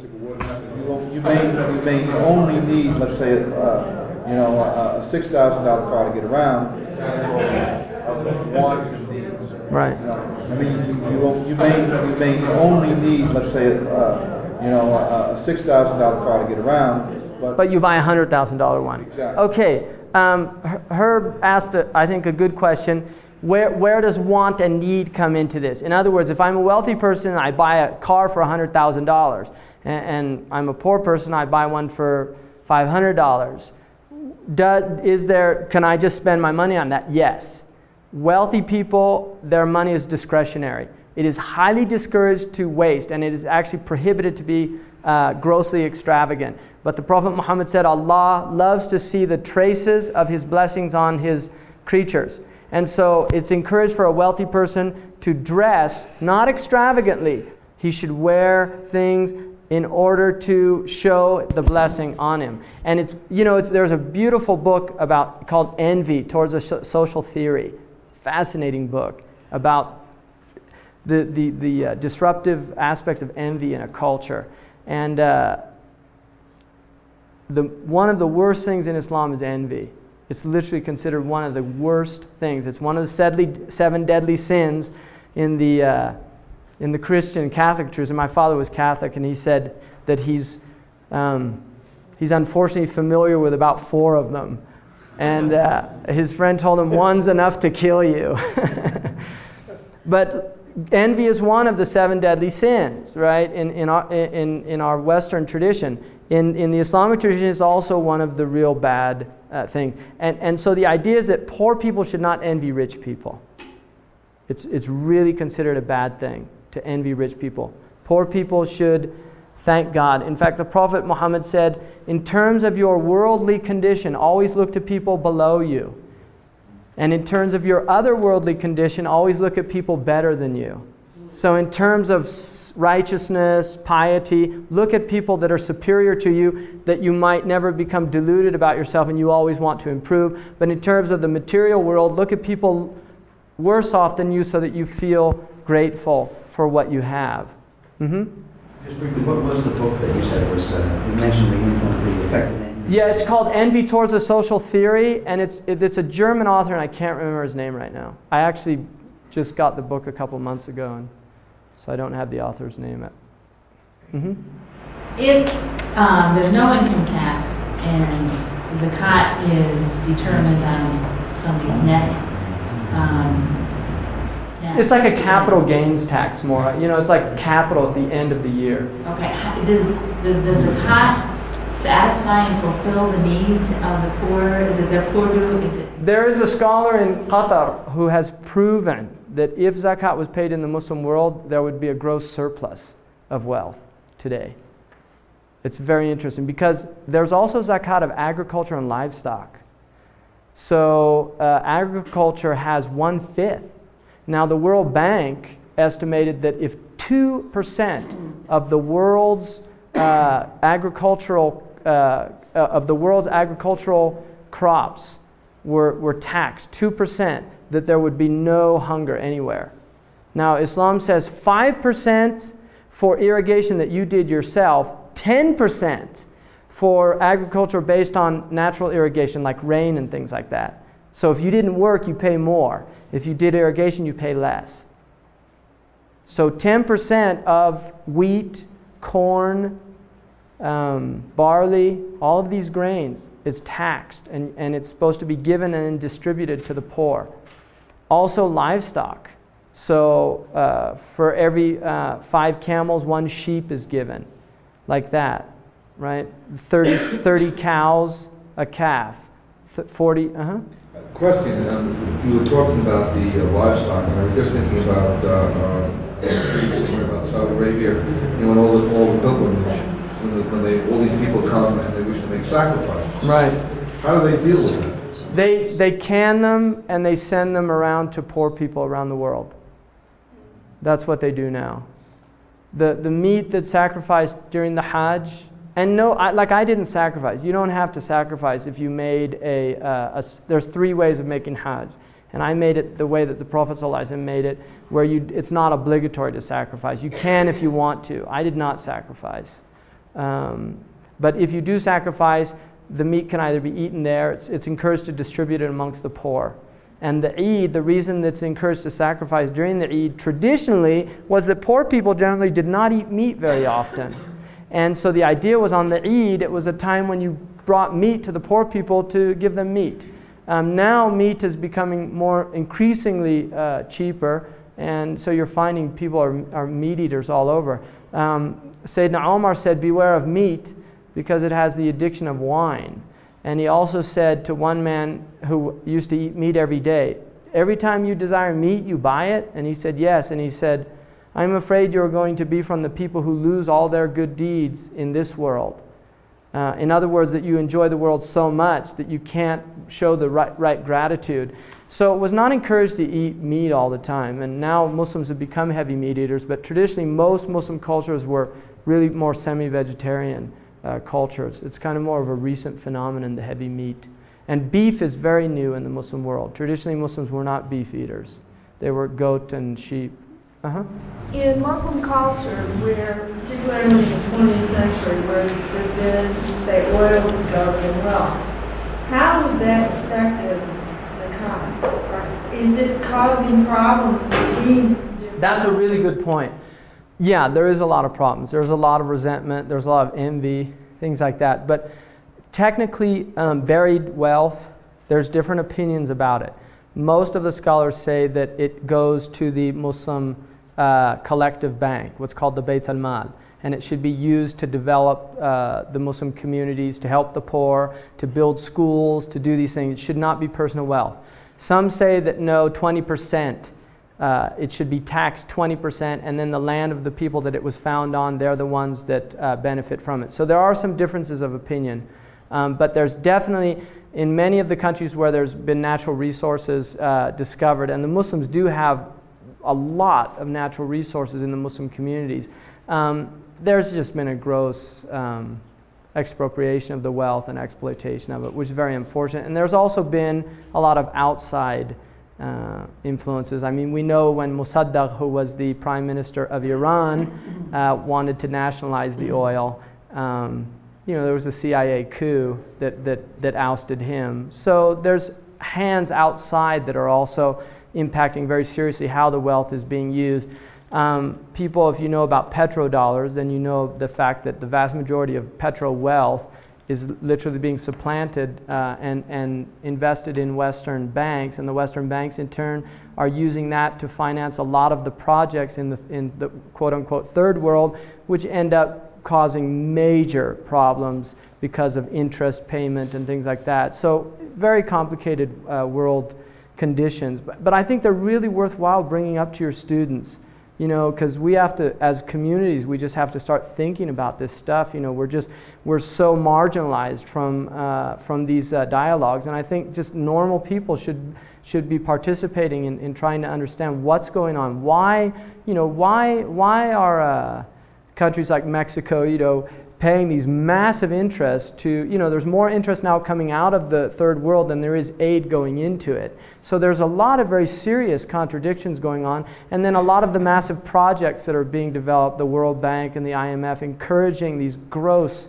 You may only need, let's say, a $6,000 car to get around. Wants and needs. Right. I mean, you may only need, let's say, a $6,000 car to get around. But you buy a $100,000 one. Exactly. Okay. Herb asked, I think, a good question. Where does want and need come into this? In other words, if I'm a wealthy person and I buy a car for $100,000, and I'm a poor person, I buy one for $500. Can I just spend my money on that? Yes. Wealthy people, their money is discretionary. It is highly discouraged to waste, and it is actually prohibited to be grossly extravagant. But the Prophet Muhammad said, Allah loves to see the traces of His blessings on His creatures. And so it's encouraged for a wealthy person to dress, not extravagantly. He should wear things in order to show the blessing on him. And there's a beautiful book called Envy Towards a Social Theory. Fascinating book about the disruptive aspects of envy in a culture. And one of the worst things in Islam is envy. It's literally considered one of the worst things. It's one of the 7 deadly sins in the Christian Catholic tradition. My father was Catholic, and he said that he's unfortunately familiar with about 4 of them. And his friend told him, one's enough to kill you. But envy is one of the 7 deadly sins, right? In our Western tradition. In the Islamic tradition, it's also one of the real bad things. And so the idea is that poor people should not envy rich people. It's really considered a bad thing to envy rich people. Poor people should thank God. In fact, the Prophet Muhammad said, in terms of your worldly condition, always look to people below you. And in terms of your other worldly condition, always look at people better than you. So in terms of righteousness, piety, look at people that are superior to you, that you might never become deluded about yourself and you always want to improve. But in terms of the material world, look at people worse off than you so that you feel grateful for what you have. Just briefly, what was the book that you said was, you mentioned the influence, the effect of envy? Yeah, it's called Envy Towards a Social Theory, and it's a German author, and I can't remember his name right now. I actually just got the book a couple months ago, and so I don't have the author's name yet. If there's no income tax and zakat is determined on somebody's net, It's like a capital gains tax more. It's like capital at the end of the year. Okay, does the zakat satisfy and fulfill the needs of the poor? Is it their poor due? Is it? There is a scholar in Qatar who has proven that if zakat was paid in the Muslim world, there would be a gross surplus of wealth today. It's very interesting because there's also zakat of agriculture and livestock. So agriculture has 1/5. Now the World Bank estimated that if 2% of the world's agricultural crops were taxed, 2%, that there would be no hunger anywhere. Now Islam says 5% for irrigation that you did yourself, 10% for agriculture based on natural irrigation like rain and things like that. So if you didn't work, you pay more. If you did irrigation, you pay less. So 10% of wheat, corn, barley, all of these grains is taxed, and it's supposed to be given and distributed to the poor. Also livestock. So for every 5 camels, 1 sheep is given, like that, right? 30 cows, a calf, 40, Question, you were talking about the livestock, and I was just thinking about Saudi Arabia, when all the pilgrimage, when all these people come and they wish to make sacrifices. Right. How do they deal with that? They can them and they send them around to poor people around the world. That's what they do now. The meat that's sacrificed during the Hajj, and no, I didn't sacrifice. You don't have to sacrifice if you made there's 3 ways of making Hajj. And I made it the way that the Prophet ﷺ made it, where it's not obligatory to sacrifice. You can if you want to. I did not sacrifice. But if you do sacrifice, the meat can either be eaten there, it's encouraged to distribute it amongst the poor. And the Eid, the reason that's encouraged to sacrifice during the Eid traditionally was that poor people generally did not eat meat very often. And so the idea was on the Eid, it was a time when you brought meat to the poor people to give them meat. Now meat is becoming more increasingly cheaper, and so you're finding people are meat eaters all over. Sayyidina Omar said, beware of meat because it has the addiction of wine. And he also said to one man who used to eat meat every day, every time you desire meat, you buy it? And he said, yes. And he said, I'm afraid you're going to be from the people who lose all their good deeds in this world. In other words, that you enjoy the world so much that you can't show the right gratitude. So it was not encouraged to eat meat all the time. And now Muslims have become heavy meat eaters, but traditionally most Muslim cultures were really more semi-vegetarian cultures. It's kind of more of a recent phenomenon, the heavy meat. And beef is very new in the Muslim world. Traditionally Muslims were not beef eaters. They were goat and sheep. In Muslim cultures, where, particularly in the 20th century, where there's been, say, oil discovery and wealth, how is that affected zakat? Or is it causing problems between? That's a really good point. Yeah, there is a lot of problems. There's a lot of resentment. There's a lot of envy, things like that. But technically, buried wealth, there's different opinions about it. Most of the scholars say that it goes to the Muslim collective bank, what's called the Bayt al-Mal, and it should be used to develop the Muslim communities, to help the poor, to build schools, to do these things. It should not be personal wealth. Some say that no, 20%, it should be taxed 20%, and then the land of the people that it was found on, they're the ones that benefit from it. So there are some differences of opinion, but there's definitely, in many of the countries where there's been natural resources discovered, and the Muslims do have a lot of natural resources in the Muslim communities, there's just been a gross expropriation of the wealth and exploitation of it, which is very unfortunate. And there's also been a lot of outside influences. I mean, we know when Mossadegh, who was the prime minister of Iran, wanted to nationalize the oil, there was a CIA coup that ousted him. So there's hands outside that are also impacting very seriously how the wealth is being used. People, if you know about petrodollars, then you know the fact that the vast majority of petro wealth is literally being supplanted and invested in Western banks, and the Western banks in turn are using that to finance a lot of the projects in the quote-unquote third world, which end up causing major problems because of interest payment and things like that. So very complicated world conditions. But I think they're really worthwhile bringing up to your students, because we have to, as communities, we just have to start thinking about this stuff. We're so marginalized from these dialogues, and I think just normal people should be participating in trying to understand what's going on. Why are countries like Mexico, paying these massive interests to, there's more interest now coming out of the third world than there is aid going into it. So there's a lot of very serious contradictions going on, and then a lot of the massive projects that are being developed, the World Bank and the IMF encouraging these gross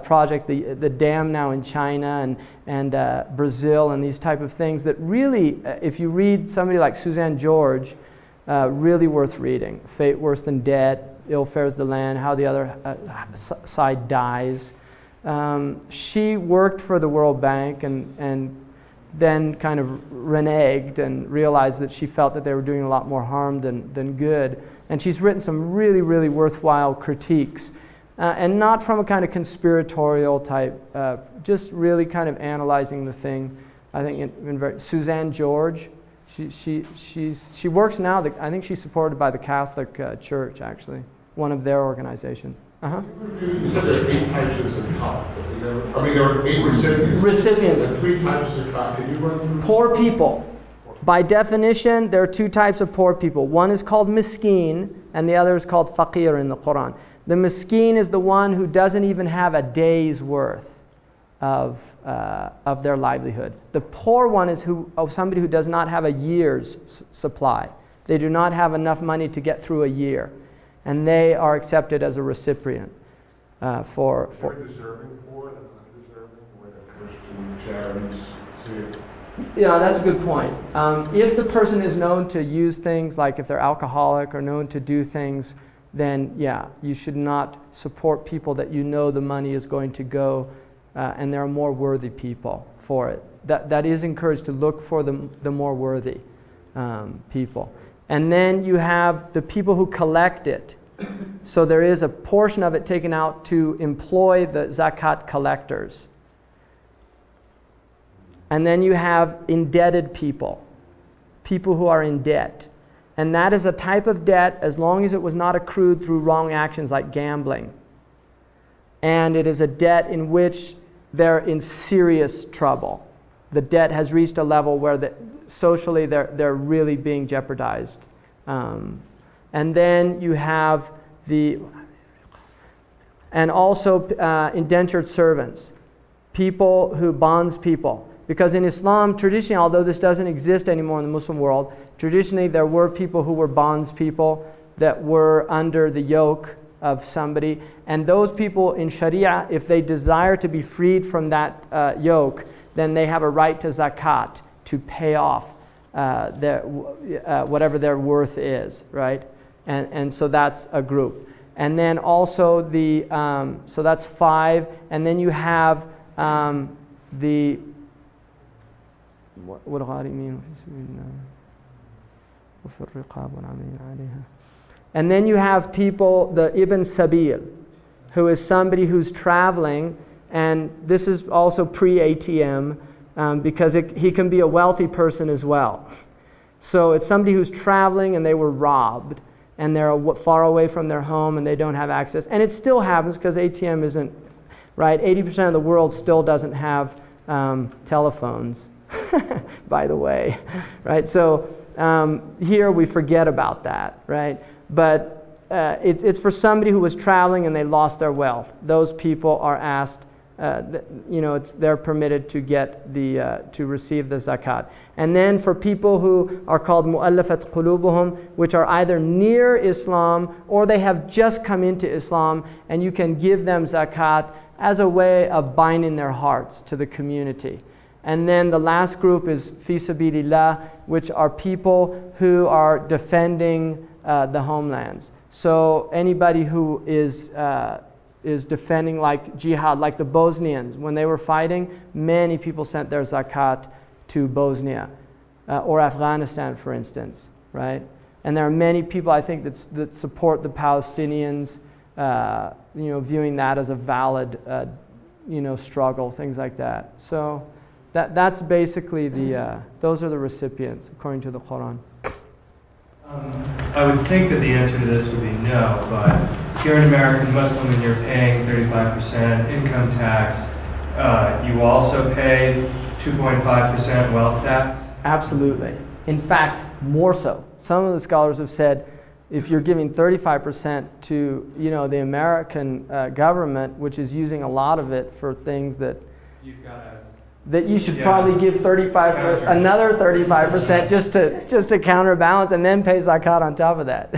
projects, the dam now in China and Brazil and these type of things that really, if you read somebody like Suzanne George, really worth reading. Fate Worse Than Debt, Ill Fares the Land, How the Other Side Dies. She worked for the World Bank and then kind of reneged and realized that she felt that they were doing a lot more harm than good. And she's written some really, really worthwhile critiques. And not from a kind of conspiratorial type, just really kind of analyzing the thing. I think Suzanne George, she works now, I think she's supported by the Catholic Church, actually, one of their organizations. You said there are 8 types of zakat. There are 8 recipients. There are 3 types of zakat. Can you run through? Poor people. By definition, there are 2 types of poor people. One is called miskin, and the other is called faqir in the Quran. The miskin is the one who doesn't even have a day's worth of their livelihood. The poor one is somebody who does not have a year's supply. They do not have enough money to get through a year, and they are accepted as a recipient for. They're deserving poor and undeserving, where the Christian charities see it. Yeah, that's a good point. If the person is known to use things, like if they're alcoholic or known to do things, then yeah, you should not support people that you know the money is going to go, and there are more worthy people for it. That is encouraged to look for the more worthy people. And then you have the people who collect it. So there is a portion of it taken out to employ the zakat collectors. And then you have indebted people who are in debt. And that is a type of debt as long as it was not accrued through wrong actions like gambling. And it is a debt in which they're in serious trouble. The debt has reached a level where socially they're really being jeopardized. And then you have and also indentured servants, people who bonds people. Because in Islam, traditionally, although this doesn't exist anymore in the Muslim world, traditionally there were people who were bondspeople that were under the yoke of somebody. And those people in Sharia, if they desire to be freed from that yoke, then they have a right to zakat to pay off whatever their worth is, right? And so that's a group. And then also so that's 5. And then you have and then you have people, the Ibn Sabil, who is somebody who's traveling, and this is also pre-ATM, because he can be a wealthy person as well. So it's somebody who's traveling and they were robbed, and they're far away from their home and they don't have access. And it still happens because ATM isn't, right? 80% of the world still doesn't have telephones. By the way, right? So here we forget about that, right? But it's for somebody who was traveling and they lost their wealth. Those people are asked they're permitted to get to receive the zakat. And then for people who are called mu'allafat qulubuhum, which are either near Islam or they have just come into Islam, and you can give them zakat as a way of binding their hearts to the community. And then the last group is fi sabilillah, which are people who are defending the homelands. So anybody who is defending, like jihad, like the Bosnians, when they were fighting, many people sent their zakat to Bosnia or Afghanistan, for instance, right? And there are many people, I think, that support the Palestinians, viewing that as a valid, struggle, things like that. So that's basically those are the recipients, according to the Quran. I would think that the answer to this would be no, but if you're an American Muslim and you're paying 35% income tax, you also pay 2.5% wealth tax? Absolutely. In fact, more so. Some of the scholars have said if you're giving 35% to the American government, which is using a lot of it for things that you should probably give another 35% just to counterbalance, and then pay zakat on top of that.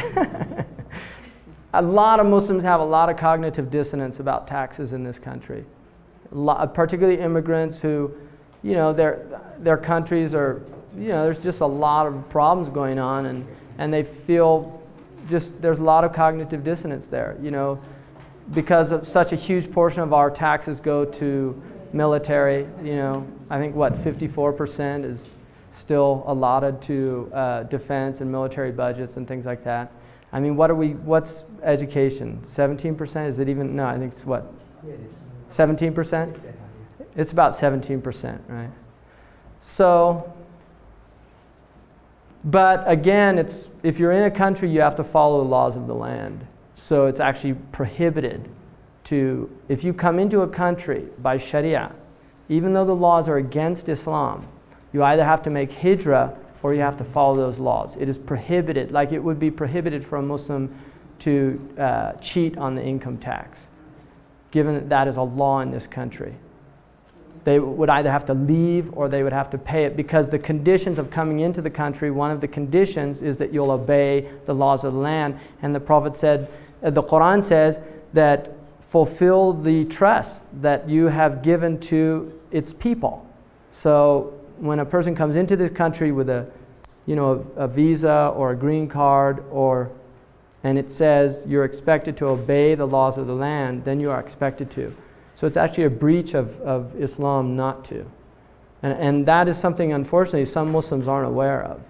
A lot of Muslims have a lot of cognitive dissonance about taxes in this country, particularly immigrants who, their countries are, there's just a lot of problems going on, and they feel there's a lot of cognitive dissonance there, because of such a huge portion of our taxes go to military. I think 54% is still allotted to defense and military budgets and things like that. I mean, what's education? 17%? Is it even? No, I think it's what? 17%? It's about 17%, right? So, but again, if you're in a country, you have to follow the laws of the land. So it's actually prohibited if you come into a country by Sharia, even though the laws are against Islam, you either have to make hijrah or you have to follow those laws. It is prohibited, like it would be prohibited for a Muslim to cheat on the income tax, given that that is a law in this country. They would either have to leave or they would have to pay it, because the conditions of coming into the country, one of the conditions is that you'll obey the laws of the land. And the Prophet said, the Quran says that fulfill the trust that you have given to its people. So when a person comes into this country with a visa or a green card, and it says you're expected to obey the laws of the land, then you are expected to. So it's actually a breach of Islam not to. And that is something, unfortunately, some Muslims aren't aware of.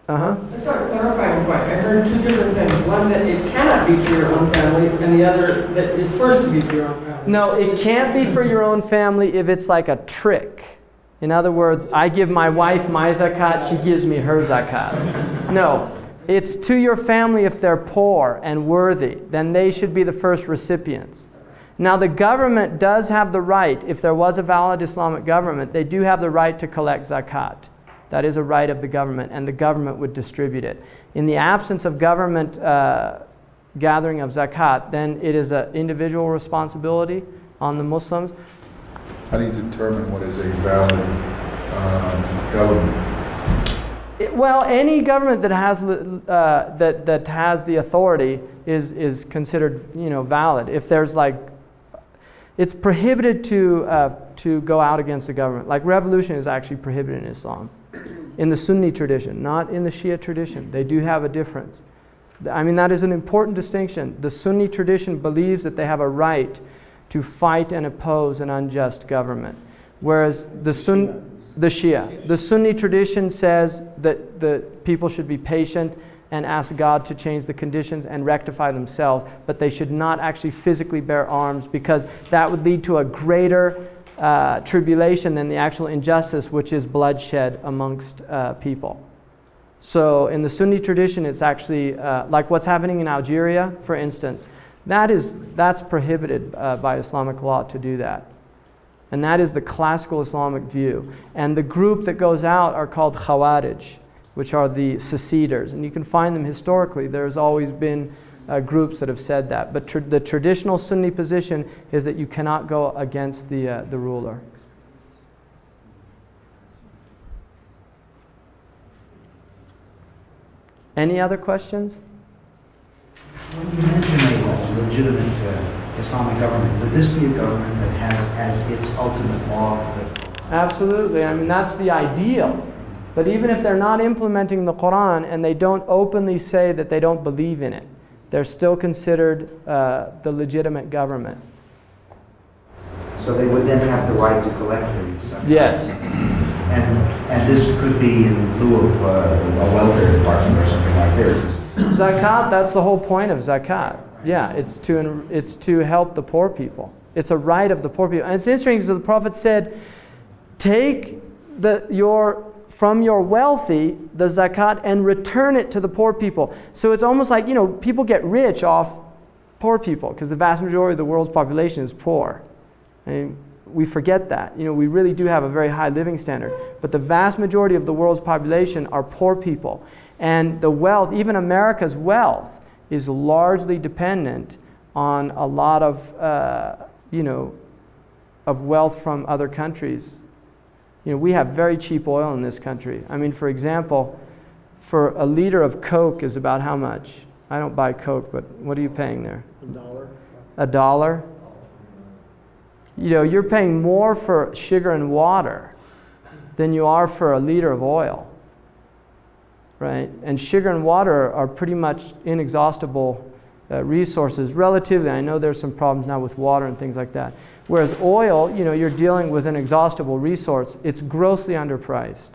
I just want to clarify one point. I heard two different things. One, that it cannot be for your own family, and the other, that it's forced to be for your own family. No, it can't be for your own family if it's like a trick. In other words, I give my wife my zakat, she gives me her zakat. No, it's to your family if they're poor and worthy. Then they should be the first recipients. Now, the government does have the right, if there was a valid Islamic government, they do have the right to collect zakat. That is a right of the government, and the government would distribute it. In the absence of government gathering of zakat, then it is an individual responsibility on the Muslims. How do you determine what is a valid government? Well, any government that has that has the authority is considered valid. If there's it's prohibited to go out against the government. Like revolution is actually prohibited in Islam, in the Sunni tradition, not in the Shia tradition. They do have a difference. I mean, that is an important distinction. The Sunni tradition believes that they have a right to fight and oppose an unjust government, whereas the Sunni tradition says that the people should be patient and ask God to change the conditions and rectify themselves, but they should not actually physically bear arms, because that would lead to a greater tribulation than the actual injustice, which is bloodshed amongst people. So in the Sunni tradition, it's actually like what's happening in Algeria, for instance. That's prohibited by Islamic law to do that. And that is the classical Islamic view. And the group that goes out are called Khawarij, which are the seceders. And you can find them historically. There's always been groups that have said that. But the traditional Sunni position is that you cannot go against the ruler. Any other questions? When you mention a legitimate Islamic government, would this be a government that has as its ultimate law the Absolutely. I mean, that's the ideal. But even if they're not implementing the Quran and they don't openly say that they don't believe in it, they're still considered the legitimate government. So they would then have the right to collect the Yes. And this could be in lieu of a welfare department or something like this. Zakat, that's the whole point of zakat. Yeah, it's to help the poor people. It's a right of the poor people. And it's interesting because the Prophet said, take from your wealthy the zakat and return it to the poor people. So it's almost like, people get rich off poor people because the vast majority of the world's population is poor. I mean, we forget that. We really do have a very high living standard. But the vast majority of the world's population are poor people. And the wealth, even America's wealth, is largely dependent on a lot of, of wealth from other countries. We have very cheap oil in this country. I mean, for example, for a liter of Coke is about how much? I don't buy Coke, but what are you paying there? $1. $1? You're paying more for sugar and water than you are for a liter of oil, right? And sugar and water are pretty much inexhaustible resources. Relatively, I know there's some problems now with water and things like that. Whereas oil, you're dealing with an inexhaustible resource. It's grossly underpriced.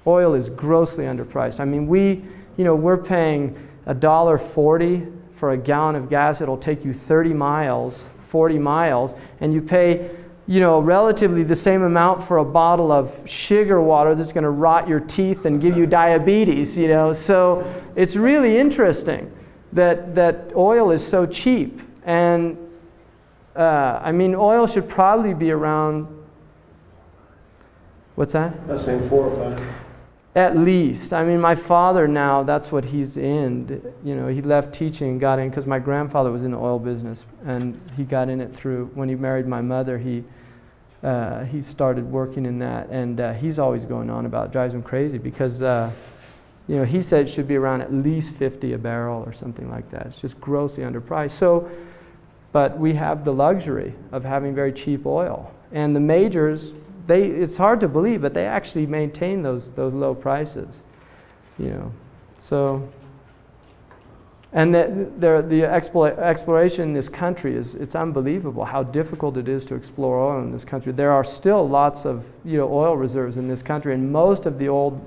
Oil is grossly underpriced. I mean, we're paying $1.40 for a gallon of gas. It'll take you 30 miles. 40 miles, and you pay, relatively the same amount for a bottle of sugar water that's going to rot your teeth and give you diabetes, So it's really interesting that oil is so cheap. And, oil should probably be around, what's that? I was saying 4 or 5. At least. My father now, that's what he's in. He left teaching and got in because my grandfather was in the oil business, and he got in it through, when he married my mother, he started working in that, and he's always going on about it. Drives him crazy because, he said it should be around at least 50 a barrel or something like that. It's just grossly underpriced. So, but we have the luxury of having very cheap oil. And the majors, it's hard to believe, but they actually maintain those low prices, So, and the exploration in this country it's unbelievable how difficult it is to explore oil in this country. There are still lots of oil reserves in this country, and most of the old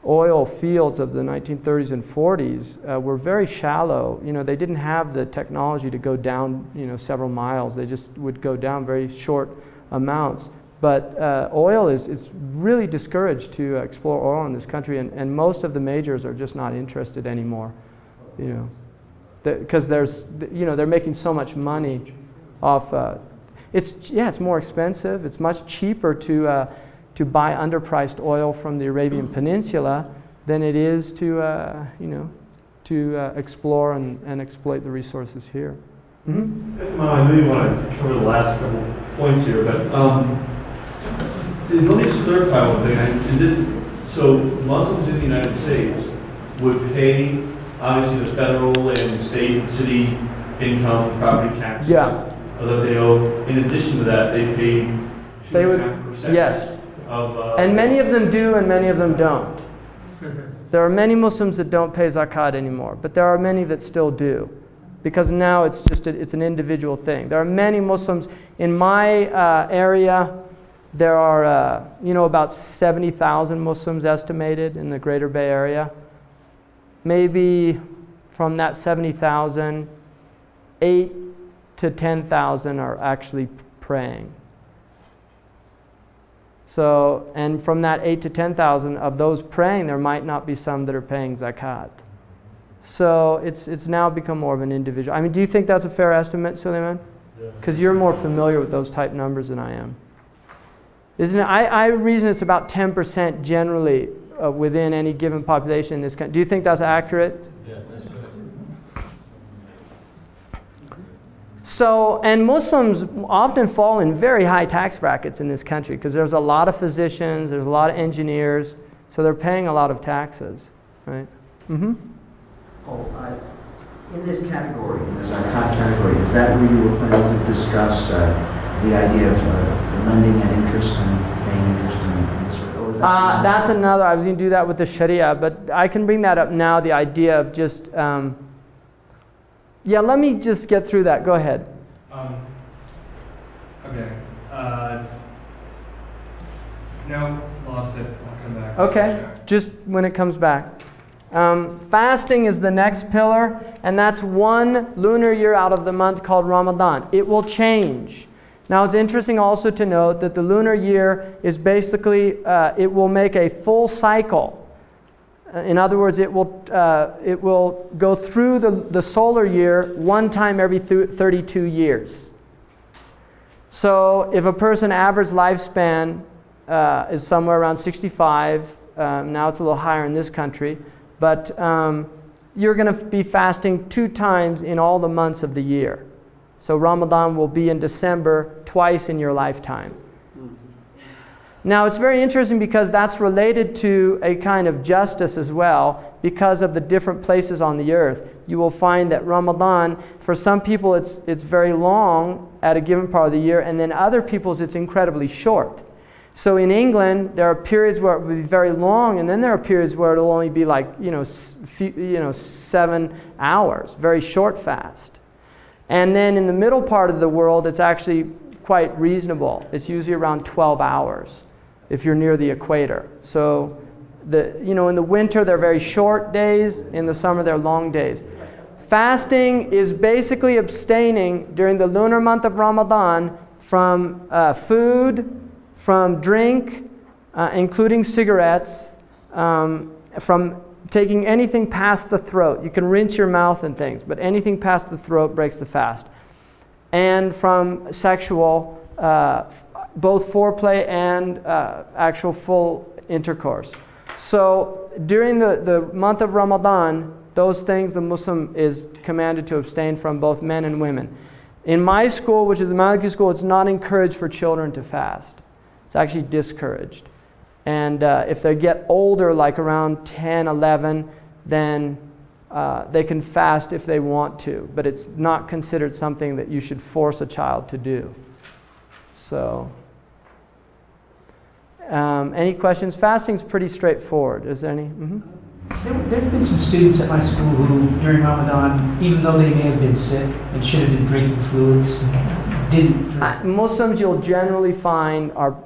oil fields of the 1930s and 40s were very shallow. They didn't have the technology to go down several miles. They just would go down very short amounts. But oil it's really discouraged to explore oil in this country, and most of the majors are just not interested anymore, because they're making so much money off. It's more expensive. It's much cheaper to buy underpriced oil from the Arabian Peninsula than it is to explore and exploit the resources here. Mm-hmm. I know you want to cover the last couple points here, but let me just clarify one thing. So Muslims in the United States would pay, obviously, the federal and state and city income, property taxes that they owe. In addition to that, they pay 2.5%. Yes. Of, and many of them do, and many of them don't. There are many Muslims that don't pay zakat anymore, but there are many that still do, because now it's just it's an individual thing. There are many Muslims in my area. There are about 70,000 Muslims estimated in the Greater Bay Area. Maybe from that 70,000, 8,000 to 10,000 are actually praying. So, and from that 8,000 to 10,000 of those praying, there might not be some that are paying zakat. So it's now become more of an individual. Do you think that's a fair estimate, Suleiman? Because you're more familiar with those type numbers than I am. Isn't it? I reason it's about 10% generally within any given population in this country. Do you think that's accurate? Yeah, that's good. So, and Muslims often fall in very high tax brackets in this country because there's a lot of physicians, there's a lot of engineers, so they're paying a lot of taxes, right? Mm-hmm. In this category, in the zakat category, is that where you were planning to discuss the idea of lending at interest and paying interest in this sort of? That's another, I was going to do that with the Sharia, but I can bring that up now, the idea of just, yeah, let me just get through that. Go ahead. Okay. No, lost it. I'll come back. Okay, just when it comes back. Fasting is the next pillar, and that's one lunar year out of the month called Ramadan. It will change. Now it's interesting also to note that the lunar year is basically, it will make a full cycle. In other words, it will go through the solar year one time every 32 years. So if a person average lifespan is somewhere around 65, now it's a little higher in this country, but you're going to be fasting 2 times in all the months of the year. So Ramadan will be in December twice in your lifetime. Now it's very interesting because that's related to a kind of justice as well. Because of the different places on the earth, you will find that Ramadan, for some people it's very long at a given part of the year, and then other people's it's incredibly short. So in England, there are periods where it will be very long, and then there are periods where it'll only be like 7 hours, very short fast. And then in the middle part of the world, it's actually quite reasonable. It's usually around 12 hours if you're near the equator. So in the winter, they're very short days. In the summer, they're long days. Fasting is basically abstaining during the lunar month of Ramadan from food, from drink, including cigarettes, from taking anything past the throat. You can rinse your mouth and things, but anything past the throat breaks the fast. And from sexual, both foreplay and actual full intercourse. So during the month of Ramadan, those things the Muslim is commanded to abstain from, both men and women. In my school, which is the Maliki school, it's not encouraged for children to fast. It's actually discouraged. And if they get older, like around 10, 11, then they can fast if they want to. But it's not considered something that you should force a child to do. So, any questions? Fasting's pretty straightforward. Is there any? Mm-hmm. There have been some students at my school who, during Ramadan, even though they may have been sick and should have been drinking fluids, didn't drink. Muslims, you'll generally find, are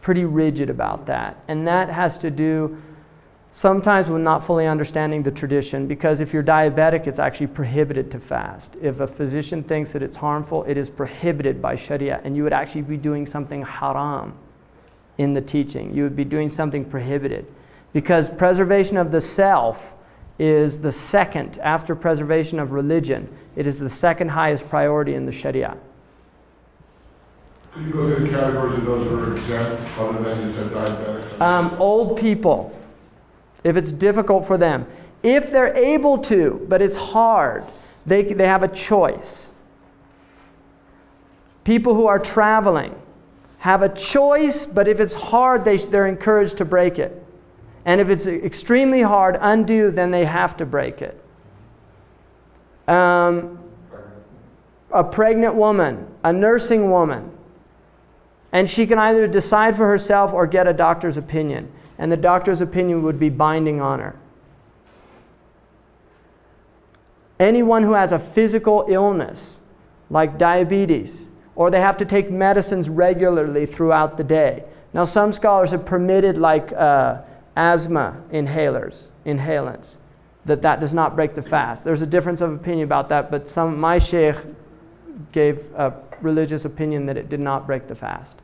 pretty rigid about that. And that has to do sometimes with not fully understanding the tradition, because if you're diabetic, it's actually prohibited to fast. If a physician thinks that it's harmful, it is prohibited by Sharia, and you would actually be doing something haram in the teaching. You would be doing something prohibited, because preservation of the self is the second, after preservation of religion, it is the second highest priority in the Sharia. Could you go through the categories of those who are exempt, other than you said diabetics? Old people, if it's difficult for them. If they're able to, but it's hard, they have a choice. People who are traveling have a choice, but if it's hard, they're encouraged to break it. And if it's extremely hard, undue, then they have to break it. A pregnant woman, a nursing woman, and she can either decide for herself or get a doctor's opinion. And the doctor's opinion would be binding on her. Anyone who has a physical illness, like diabetes, or they have to take medicines regularly throughout the day. Now some scholars have permitted like asthma inhalants, that does not break the fast. There's a difference of opinion about that, but my sheikh gave a religious opinion that it did not break the fast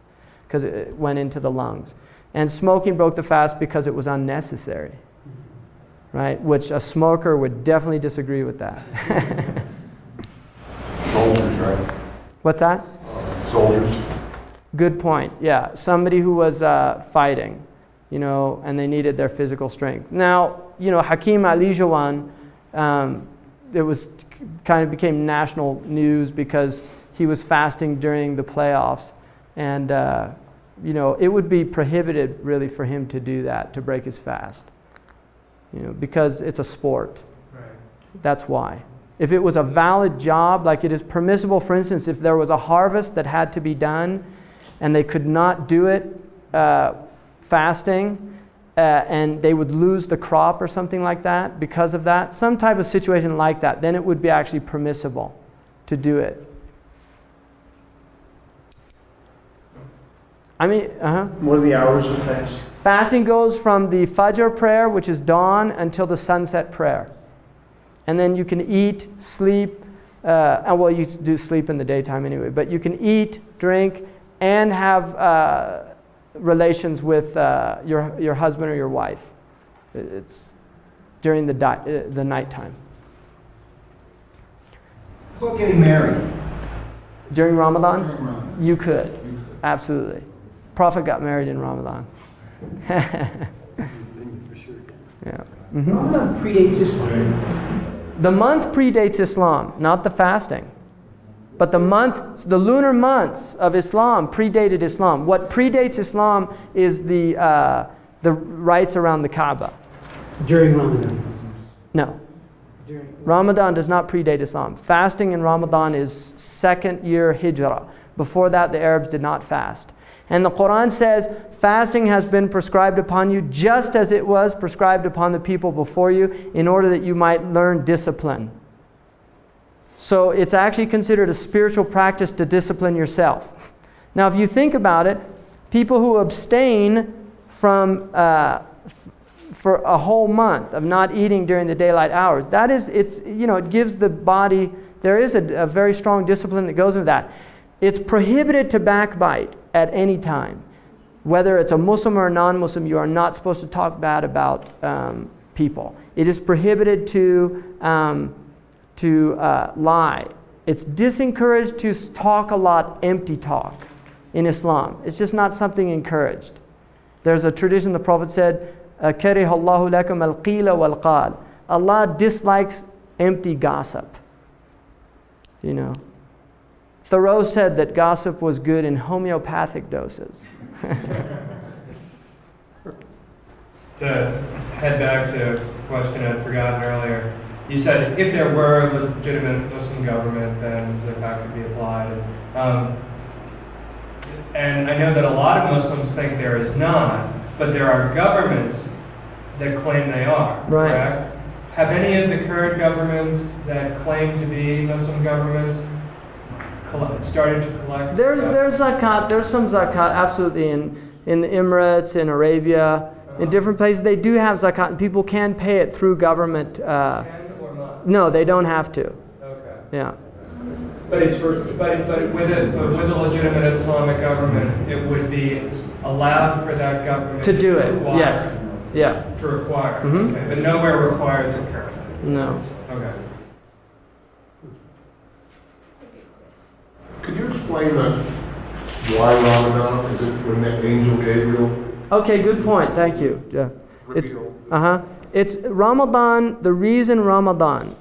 because it went into the lungs. And smoking broke the fast because it was unnecessary, right? Which a smoker would definitely disagree with that. Soldiers, right? What's that? Soldiers. Good point. Yeah, somebody who was fighting, and they needed their physical strength. Now, Hakim Ali Jawan, it was kind of became national news because he was fasting during the playoffs. And, it would be prohibited really for him to do that, to break his fast. Because it's a sport. Right. That's why. If it was a valid job, like it is permissible, for instance, if there was a harvest that had to be done and they could not do it fasting, and they would lose the crop or something like that because of that, some type of situation like that, then it would be actually permissible to do it. What are the hours of fast? Fasting goes from the Fajr prayer, which is dawn, until the sunset prayer. And then you can eat, sleep, you do sleep in the daytime anyway, but you can eat, drink, and have relations with your husband or your wife. It's during the nighttime. How about getting married? During Ramadan? During Ramadan. You could. Absolutely. Prophet got married in Ramadan. Yeah. Mm-hmm. Ramadan predates Islam. The month predates Islam, not the fasting. But the lunar months of Islam predated Islam. What predates Islam is the rites around the Kaaba. During Ramadan. No. Ramadan does not predate Islam. Fasting in Ramadan is second year Hijrah. Before that, the Arabs did not fast. And the Quran says, fasting has been prescribed upon you just as it was prescribed upon the people before you, in order that you might learn discipline. So it's actually considered a spiritual practice to discipline yourself. Now, if you think about it, people who abstain from for a whole month of not eating during the daylight hours, it gives the body, there is a very strong discipline that goes with that. It's prohibited to backbite at any time. Whether it's a Muslim or a non-Muslim, you are not supposed to talk bad about people. It is prohibited to lie. It's disencouraged to talk a lot, empty talk in Islam. It's just not something encouraged. There's a tradition, the Prophet said, كَرِهَ اللَّهُ لَكُمْ الْقِيلَ وَالْقَالَ. Allah dislikes empty gossip. Thoreau said that gossip was good in homeopathic doses. To head back to a question I'd forgotten earlier, you said if there were a legitimate Muslim government, then zakat could be applied. And I know that a lot of Muslims think there is not, but there are governments that claim they are, right. Correct? Have any of the current governments that claim to be Muslim governments started to collect? There's zakat. There's some zakat, absolutely, in the Emirates, in Arabia, in different places. They do have zakat, and people can pay it through government. Can or not? No, they don't have to. Okay. Yeah. But with a legitimate Islamic government, it would be allowed for that government to do it. Require, Yes. Yeah. To require. Mm-hmm. Okay. But nowhere requires it currently. No. Okay. Could you explain that? Why Ramadan? Is it when the angel Gabriel? Okay, good point. Thank you. Yeah. It's Ramadan. The reason Ramadan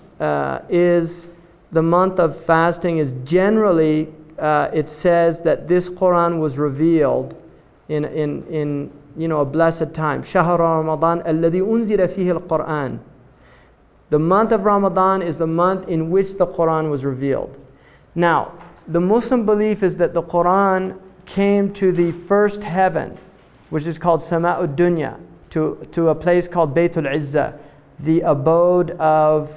is the month of fasting is generally it says that this Quran was revealed in a blessed time. شهر رمضان الذي أنزل فيه القرآن. The month of Ramadan is the month in which the Quran was revealed. Now, the Muslim belief is that the Quran came to the first heaven, which is called Sama'ud Dunya, to a place called Baytul Izzah, the abode of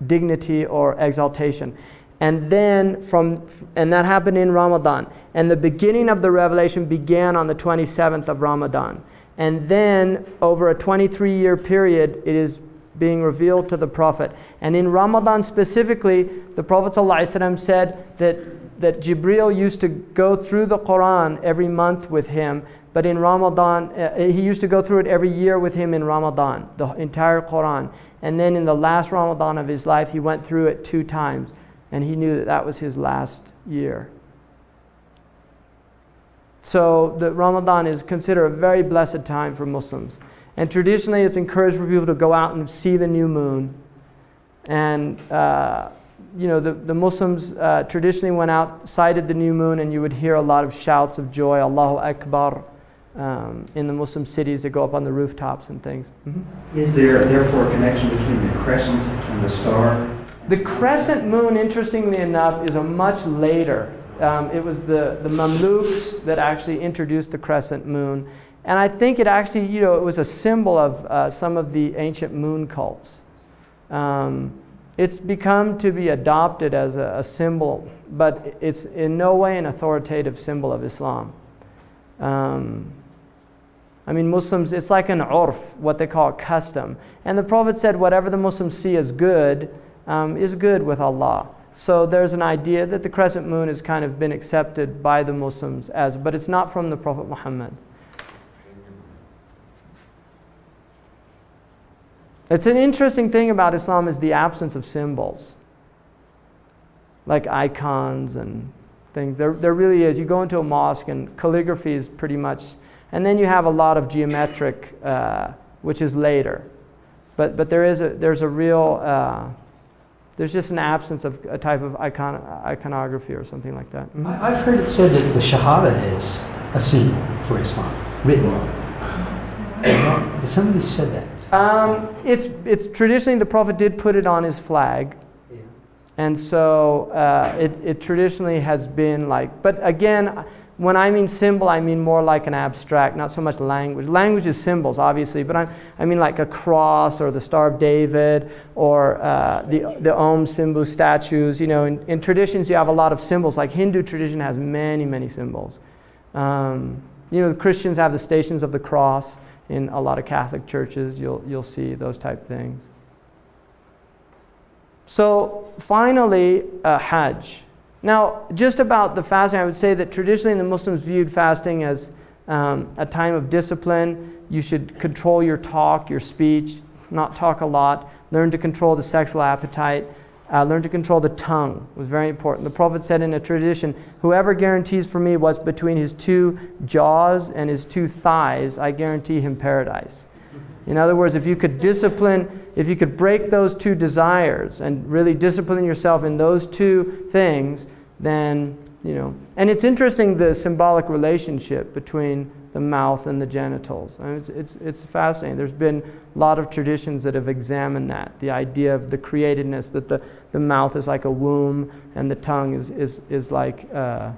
dignity or exaltation. And that happened in Ramadan. And the beginning of the revelation began on the 27th of Ramadan. And then over a 23-year period, it is being revealed to the Prophet. And in Ramadan specifically, the Prophet ﷺ said that Jibreel used to go through the Quran every month with him, but in Ramadan, he used to go through it every year with him in Ramadan, the entire Quran. And then in the last Ramadan of his life, he went through it 2 times, and he knew that was his last year. So the Ramadan is considered a very blessed time for Muslims. And traditionally, it's encouraged for people to go out and see the new moon and the Muslims traditionally went out, sighted the new moon, and you would hear a lot of shouts of joy, Allahu Akbar, in the Muslim cities that go up on the rooftops and things. Is there therefore a connection between the crescent and the star? The crescent moon, interestingly enough, is a much later. It was the Mamluks that actually introduced the crescent moon. And I think it actually, it was a symbol of some of the ancient moon cults. It's become to be adopted as a symbol, but it's in no way an authoritative symbol of Islam. Muslims, it's like an urf, what they call a custom. And the Prophet said whatever the Muslims see as good is good with Allah. So there's an idea that the crescent moon has kind of been accepted by the Muslims but it's not from the Prophet Muhammad. It's an interesting thing about Islam is the absence of symbols, like icons and things. There really is. You go into a mosque and calligraphy is pretty much, and then you have a lot of geometric, which is later. But there's just an absence of a type of iconography or something like that. Mm-hmm. I've heard it said that the Shahada is a symbol for Islam, written. Somebody said that. It's traditionally the Prophet did put it on his flag, and so it traditionally has been like. But again, when I mean symbol, I mean more like an abstract, not so much language. Language is symbols, obviously, but I mean like a cross or the Star of David or the Om Simbu statues. In traditions you have a lot of symbols. Like Hindu tradition has many, many symbols. The Christians have the Stations of the Cross. In a lot of Catholic churches, you'll see those type things. So finally, Hajj. Now, just about the fasting, I would say that traditionally the Muslims viewed fasting as a time of discipline. You should control your talk, your speech, not talk a lot. Learn to control the sexual appetite. Learn to control the tongue. It was very important. The Prophet said in a tradition, whoever guarantees for me what's between his two jaws and his two thighs, I guarantee him paradise. In other words, if you could break those two desires and really discipline yourself in those two things, then, And it's interesting, the symbolic relationship between the mouth and the genitals. It's fascinating. There's been a lot of traditions that have examined that. The idea of the createdness, that the mouth is like a womb and the tongue is like, a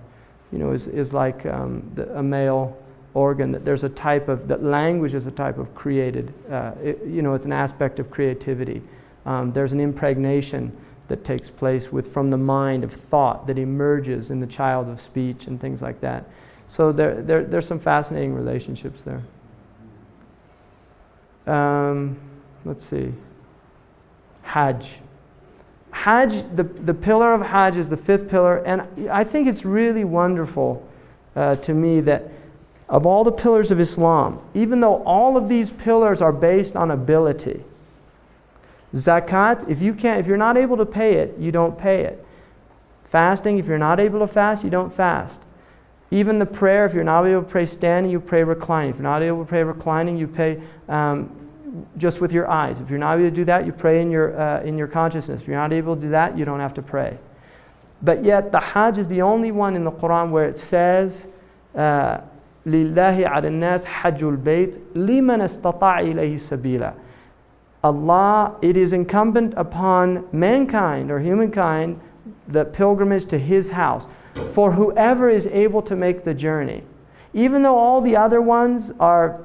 male organ. That there's a type of, that language is a type of created, it's an aspect of creativity. There's an impregnation that takes place from the mind of thought that emerges in the child of speech and things like that. So there's some fascinating relationships there. Let's see. Hajj. Hajj, the pillar of Hajj is the fifth pillar, and I think it's really wonderful to me that of all the pillars of Islam, even though all of these pillars are based on ability, zakat, if you're not able to pay it, you don't pay it. Fasting, if you're not able to fast, you don't fast. Even the prayer, if you're not able to pray standing, you pray reclining. If you're not able to pray reclining, you pray just with your eyes. If you're not able to do that, you pray in your consciousness. If you're not able to do that, you don't have to pray. But yet, the Hajj is the only one in the Quran where it says, لِلَّهِ عَلَى النَّاسِ حَجُّ الْبَيْتِ لِمَنْ اسْتَطَاعَ إِلَيْهِ سَبِيلًا. Allah, it is incumbent upon mankind or humankind the pilgrimage to His house for whoever is able to make the journey. Even though all the other ones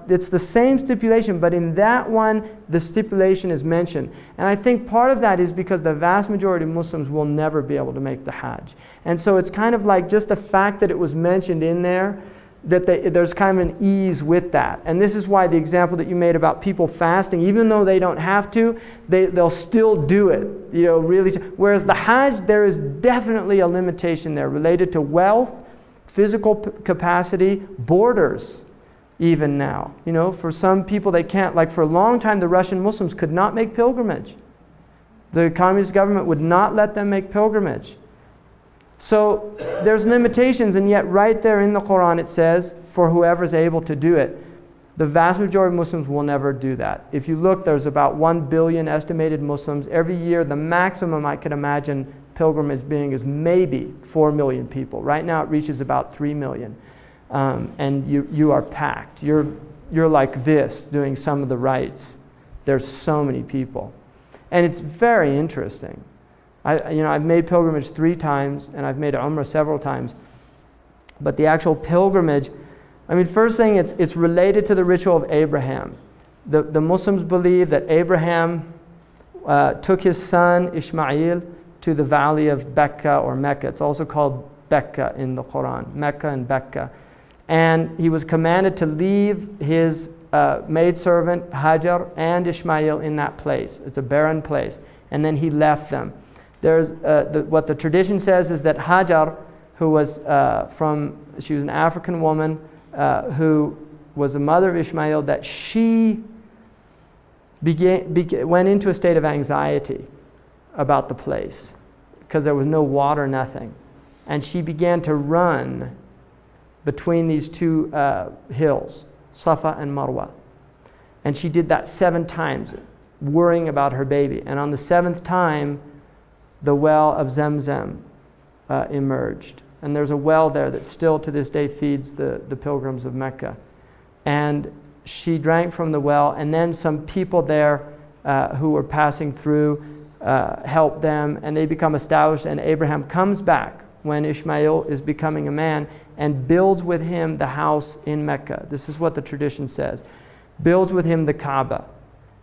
it's the same stipulation, but in that one, the stipulation is mentioned. And I think part of that is because the vast majority of Muslims will never be able to make the Hajj. And so it's kind of like just the fact that it was mentioned in there, that there's kind of an ease with that. And this is why the example that you made about people fasting, even though they don't have to, they'll still do it, really. Whereas the Hajj, there is definitely a limitation there related to wealth, physical capacity, borders, even now. For some people they can't, like for a long time the Russian Muslims could not make pilgrimage. The communist government would not let them make pilgrimage. So there's limitations, and yet right there in the Quran it says, for whoever's able to do it. The vast majority of Muslims will never do that. If you look, there's about 1 billion estimated Muslims. Every year, the maximum I could imagine pilgrimage being is maybe 4 million people. Right now it reaches about 3 million. And you are packed. You're like this doing some of the rites. There's so many people. And it's very interesting. I've made pilgrimage 3 times, and I've made Umrah several times. But the actual pilgrimage, first thing, it's related to the ritual of Abraham. The Muslims believe that Abraham took his son Ishmael to the valley of Becca or Mecca. It's also called Becca in the Quran, Mecca and Becca. And he was commanded to leave his maidservant Hajar and Ishmael in that place. It's a barren place. And then he left them. There's what the tradition says is that Hajar, who was she was an African woman who was the mother of Ishmael, that she went into a state of anxiety about the place because there was no water, nothing. And she began to run between these 2 hills, Safa and Marwa. And she did that 7 times, worrying about her baby. And on the 7th time, the well of Zamzam emerged. And there's a well there that still to this day feeds the pilgrims of Mecca. And she drank from the well, and then some people there who were passing through helped them, and they become established. And Abraham comes back when Ishmael is becoming a man and builds with him the house in Mecca. This is what the tradition says. Builds with him the Kaaba.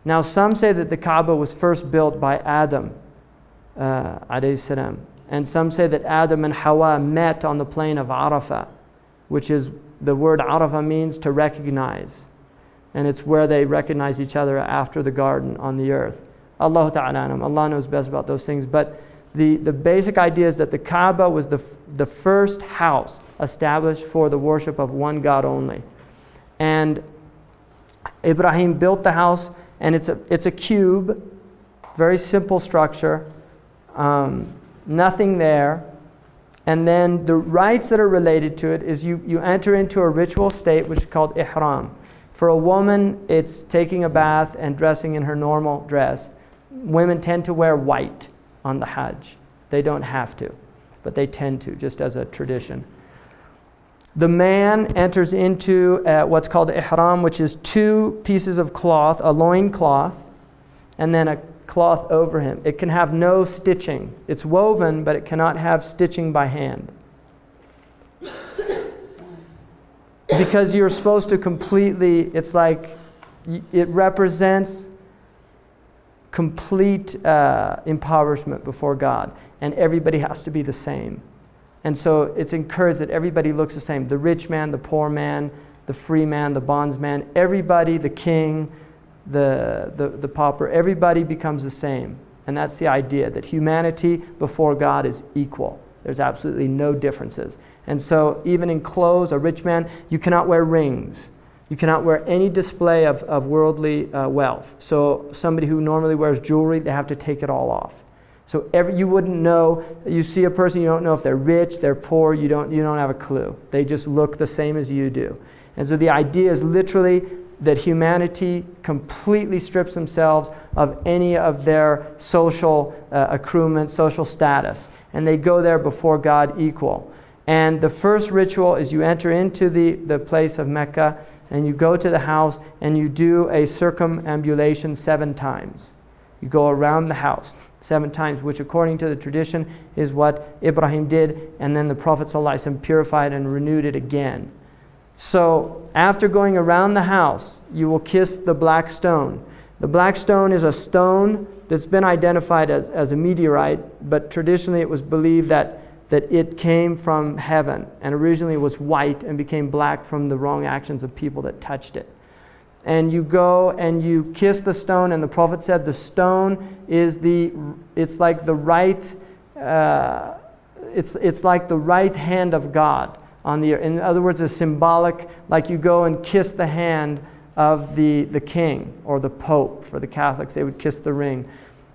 Now some say that the Kaaba was first built by Adam, alayhi salam. And some say that Adam and Hawa met on the plain of Arafah, which is, the word Arafah means to recognize. And it's where they recognize each other after the garden on the earth. Allah Ta'ala, Allah knows best about those things. But the basic idea is that the Kaaba was the first house established for the worship of one God only. And Ibrahim built the house, and it's a cube, very simple structure, nothing there. And then the rites that are related to it is you enter into a ritual state which is called ihram. For a woman, it's taking a bath and dressing in her normal dress. Women tend to wear white on the Hajj. They don't have to, but they tend to, just as a tradition. The man enters into what's called ihram, which is 2 pieces of cloth, a loin cloth, and then a cloth over him. It can have no stitching. It's woven, but it cannot have stitching by hand. Because you're supposed to completely, it's like, it represents complete impoverishment before God. And everybody has to be the same. And so it's encouraged that everybody looks the same. The rich man, the poor man, the free man, the bondsman, everybody, the king, the pauper, everybody becomes the same. And that's the idea, that humanity before God is equal. There's absolutely no differences. And so even in clothes, a rich man, you cannot wear rings. You cannot wear any display of worldly wealth. So somebody who normally wears jewelry, they have to take it all off. So you wouldn't know, you see a person, you don't know if they're rich, they're poor, you don't have a clue. They just look the same as you do. And so the idea is literally that humanity completely strips themselves of any of their social accruement, social status. And they go there before God equal. And the first ritual is you enter into the place of Mecca, and you go to the house, and you do a circumambulation 7 times. You go around the house 7 times, which according to the tradition is what Ibrahim did, and then the Prophet ﷺ purified and renewed it again. So after going around the house, you will kiss the black stone. The black stone is a stone that's been identified as a meteorite, but traditionally it was believed that it came from heaven, and originally was white and became black from the wrong actions of people that touched it. And you go and you kiss the stone, and the Prophet said the stone is it's like the right hand of God on the earth. In other words, it's symbolic, like you go and kiss the hand of the king or the Pope. For the Catholics, they would kiss the ring.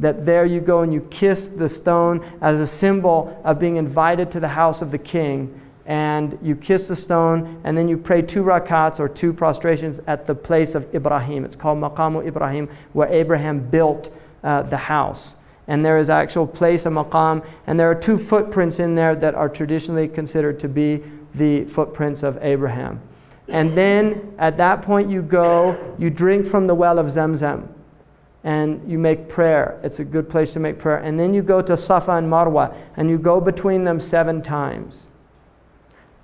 That there you go and you kiss the stone as a symbol of being invited to the house of the king. And you kiss the stone, and then you pray 2 rakats or 2 prostrations at the place of Ibrahim. It's called Maqamu Ibrahim, where Abraham built the house. And there is actual place, a maqam, and there are 2 footprints in there that are traditionally considered to be the footprints of Abraham. And then at that point you go, you drink from the well of Zamzam, and you make prayer. It's a good place to make prayer. And then you go to Safa and Marwa, and you go between them 7 times.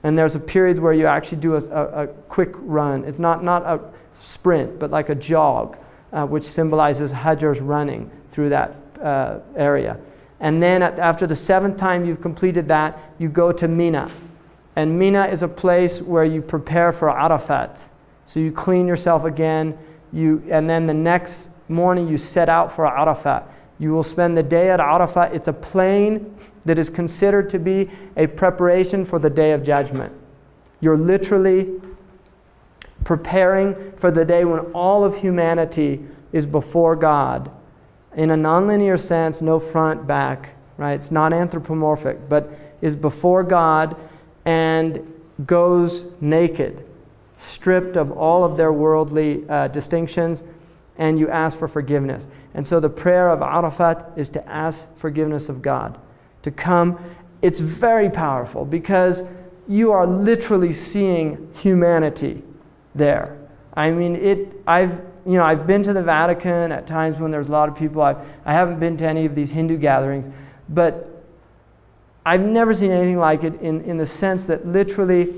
And there's a period where you actually do a quick run. It's not a sprint, but like a jog, which symbolizes Hajj's running through that area. And then after the 7th time you've completed that, you go to Mina. And Mina is a place where you prepare for Arafat. So you clean yourself again, and then the next morning you set out for Arafat. You will spend the day at Arafat. It's a plain that is considered to be a preparation for the Day of Judgment. You're literally preparing for the day when all of humanity is before God in a nonlinear sense, no front, back, right? It's not anthropomorphic, but is before God and goes naked, stripped of all of their worldly distinctions, and you ask for forgiveness. And so the prayer of Arafat is to ask forgiveness of God, to come. It's very powerful because you are literally seeing humanity there. I mean, I've been to the Vatican at times when there's a lot of people. I haven't been to any of these Hindu gatherings, but I've never seen anything like it in the sense that literally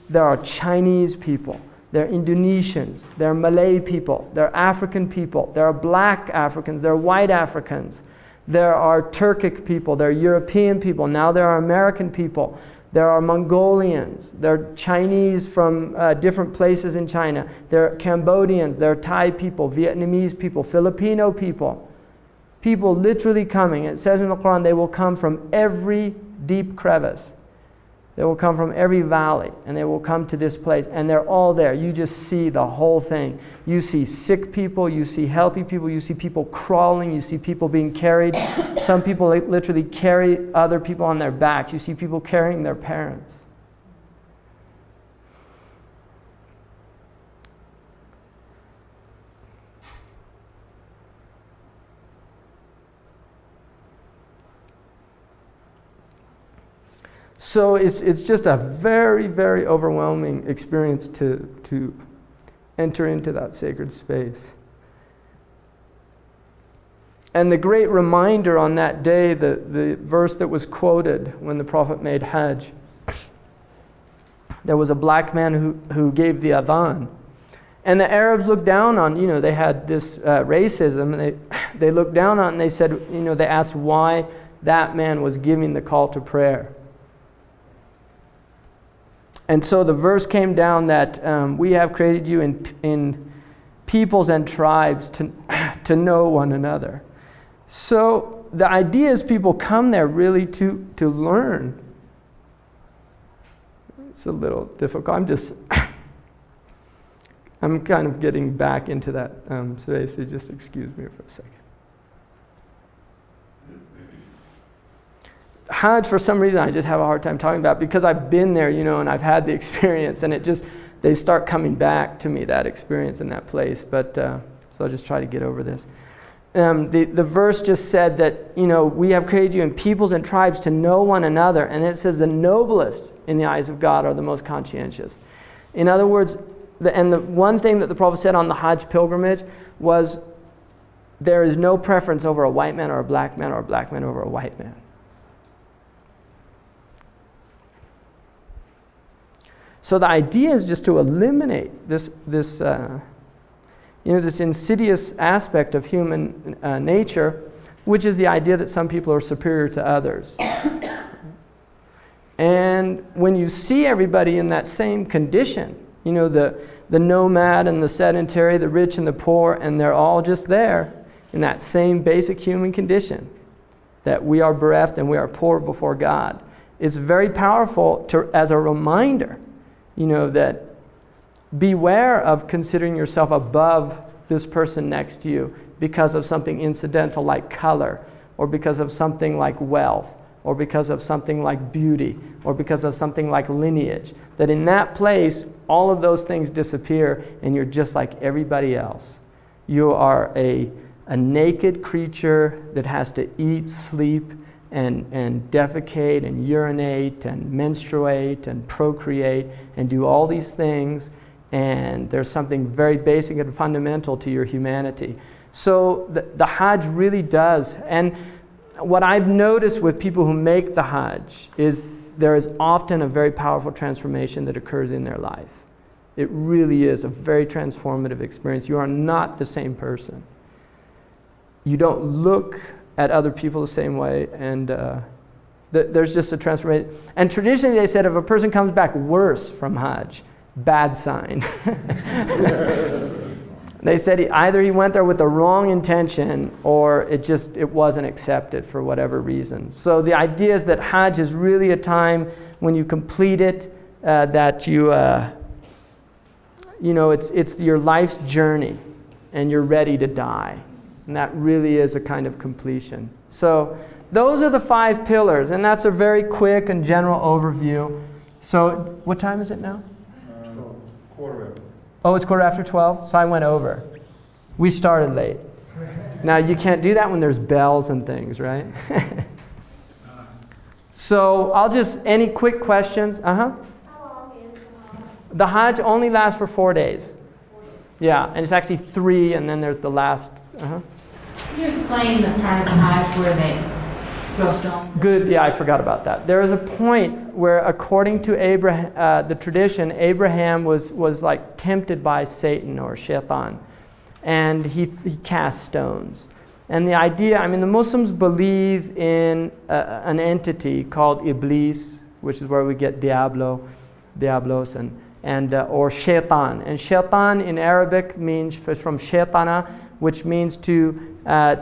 there are Chinese people, there are Indonesians, there are Malay people, there are African people, there are black Africans, there are white Africans, there are Turkic people, there are European people, now there are American people, there are Mongolians, there are Chinese from different places in China, there are Cambodians, there are Thai people, Vietnamese people, Filipino people. People literally coming. It says in the Quran they will come from every deep crevice. They will come from every valley, and they will come to this place, and they're all there. You just see the whole thing. You see sick people, you see healthy people, you see people crawling, you see people being carried. Some people literally carry other people on their backs. You see people carrying their parents. So it's just a very, very overwhelming experience to enter into that sacred space. And the great reminder on that day, the verse that was quoted when the Prophet made Hajj, there was a black man who gave the adhan. And the Arabs looked down on, they had this racism, and they looked down on it and they said, they asked why that man was giving the call to prayer. And so the verse came down that we have created you in peoples and tribes to know one another. So the idea is people come there really to learn. It's a little difficult. I'm kind of getting back into that space, so just excuse me for a second. Hajj, for some reason, I just have a hard time talking about because I've been there, and I've had the experience, and they start coming back to me, that experience in that place. But so I'll just try to get over this. The verse just said that, we have created you in peoples and tribes to know one another, and it says the noblest in the eyes of God are the most conscientious. In other words, the one thing that the Prophet said on the Hajj pilgrimage was there is no preference over a white man or a black man or a black man over a white man. So the idea is just to eliminate this insidious aspect of human nature, which is the idea that some people are superior to others. And when you see everybody in that same condition, the nomad and the sedentary, the rich and the poor, and they're all just there in that same basic human condition, that we are bereft and we are poor before God. It's very powerful as a reminder, that beware of considering yourself above this person next to you because of something incidental like color, or because of something like wealth, or because of something like beauty, or because of something like lineage. That in that place, all of those things disappear and you're just like everybody else. You are a a naked creature that has to eat, sleep, and defecate and urinate and menstruate and procreate and do all these things, and there's something very basic and fundamental to your humanity. So the Hajj really does, and what I've noticed with people who make the Hajj is there is often a very powerful transformation that occurs in their life. It really is a very transformative experience. You are not the same person. You don't look at other people the same way, and there's just a transformation. And traditionally they said if a person comes back worse from Hajj, bad sign. They said either he went there with the wrong intention or it wasn't accepted for whatever reason. So the idea is that Hajj is really a time when you complete it, that it's your life's journey and you're ready to die. And that really is a kind of completion. So those are the 5 pillars, and that's a very quick and general overview. So what time is it now? Quarter after. Oh, it's 12:15? So I went over. We started late. Now you can't do that when there's bells and things, right? So any quick questions? How long is The Hajj only lasts for 4 days. Yeah, and it's actually 3, and then there's the last. Can you explain the part of the Hajj where they throw stones? Good, yeah, I forgot about that. There is a point where, according to Abraham, the tradition, Abraham was like tempted by Satan or Shaitan, and he cast stones. And the idea, the Muslims believe in an entity called Iblis, which is where we get Diablos, or Shaitan. And Shaitan in Arabic means from Shaitana, which means to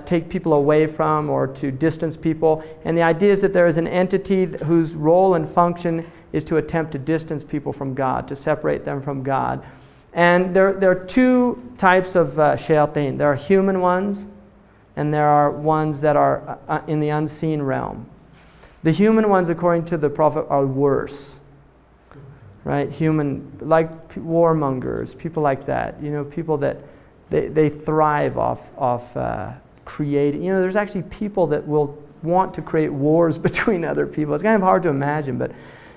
take people away from or to distance people. And the idea is that there is an entity whose role and function is to attempt to distance people from God, to separate them from God. And there are 2 types of shayateen. There are human ones, and there are ones that are in the unseen realm. The human ones, according to the Prophet, are worse. Right? Human, like warmongers, people like that. People that they thrive off creating. There's actually people that will want to create wars between other people. It's kind of hard to imagine, but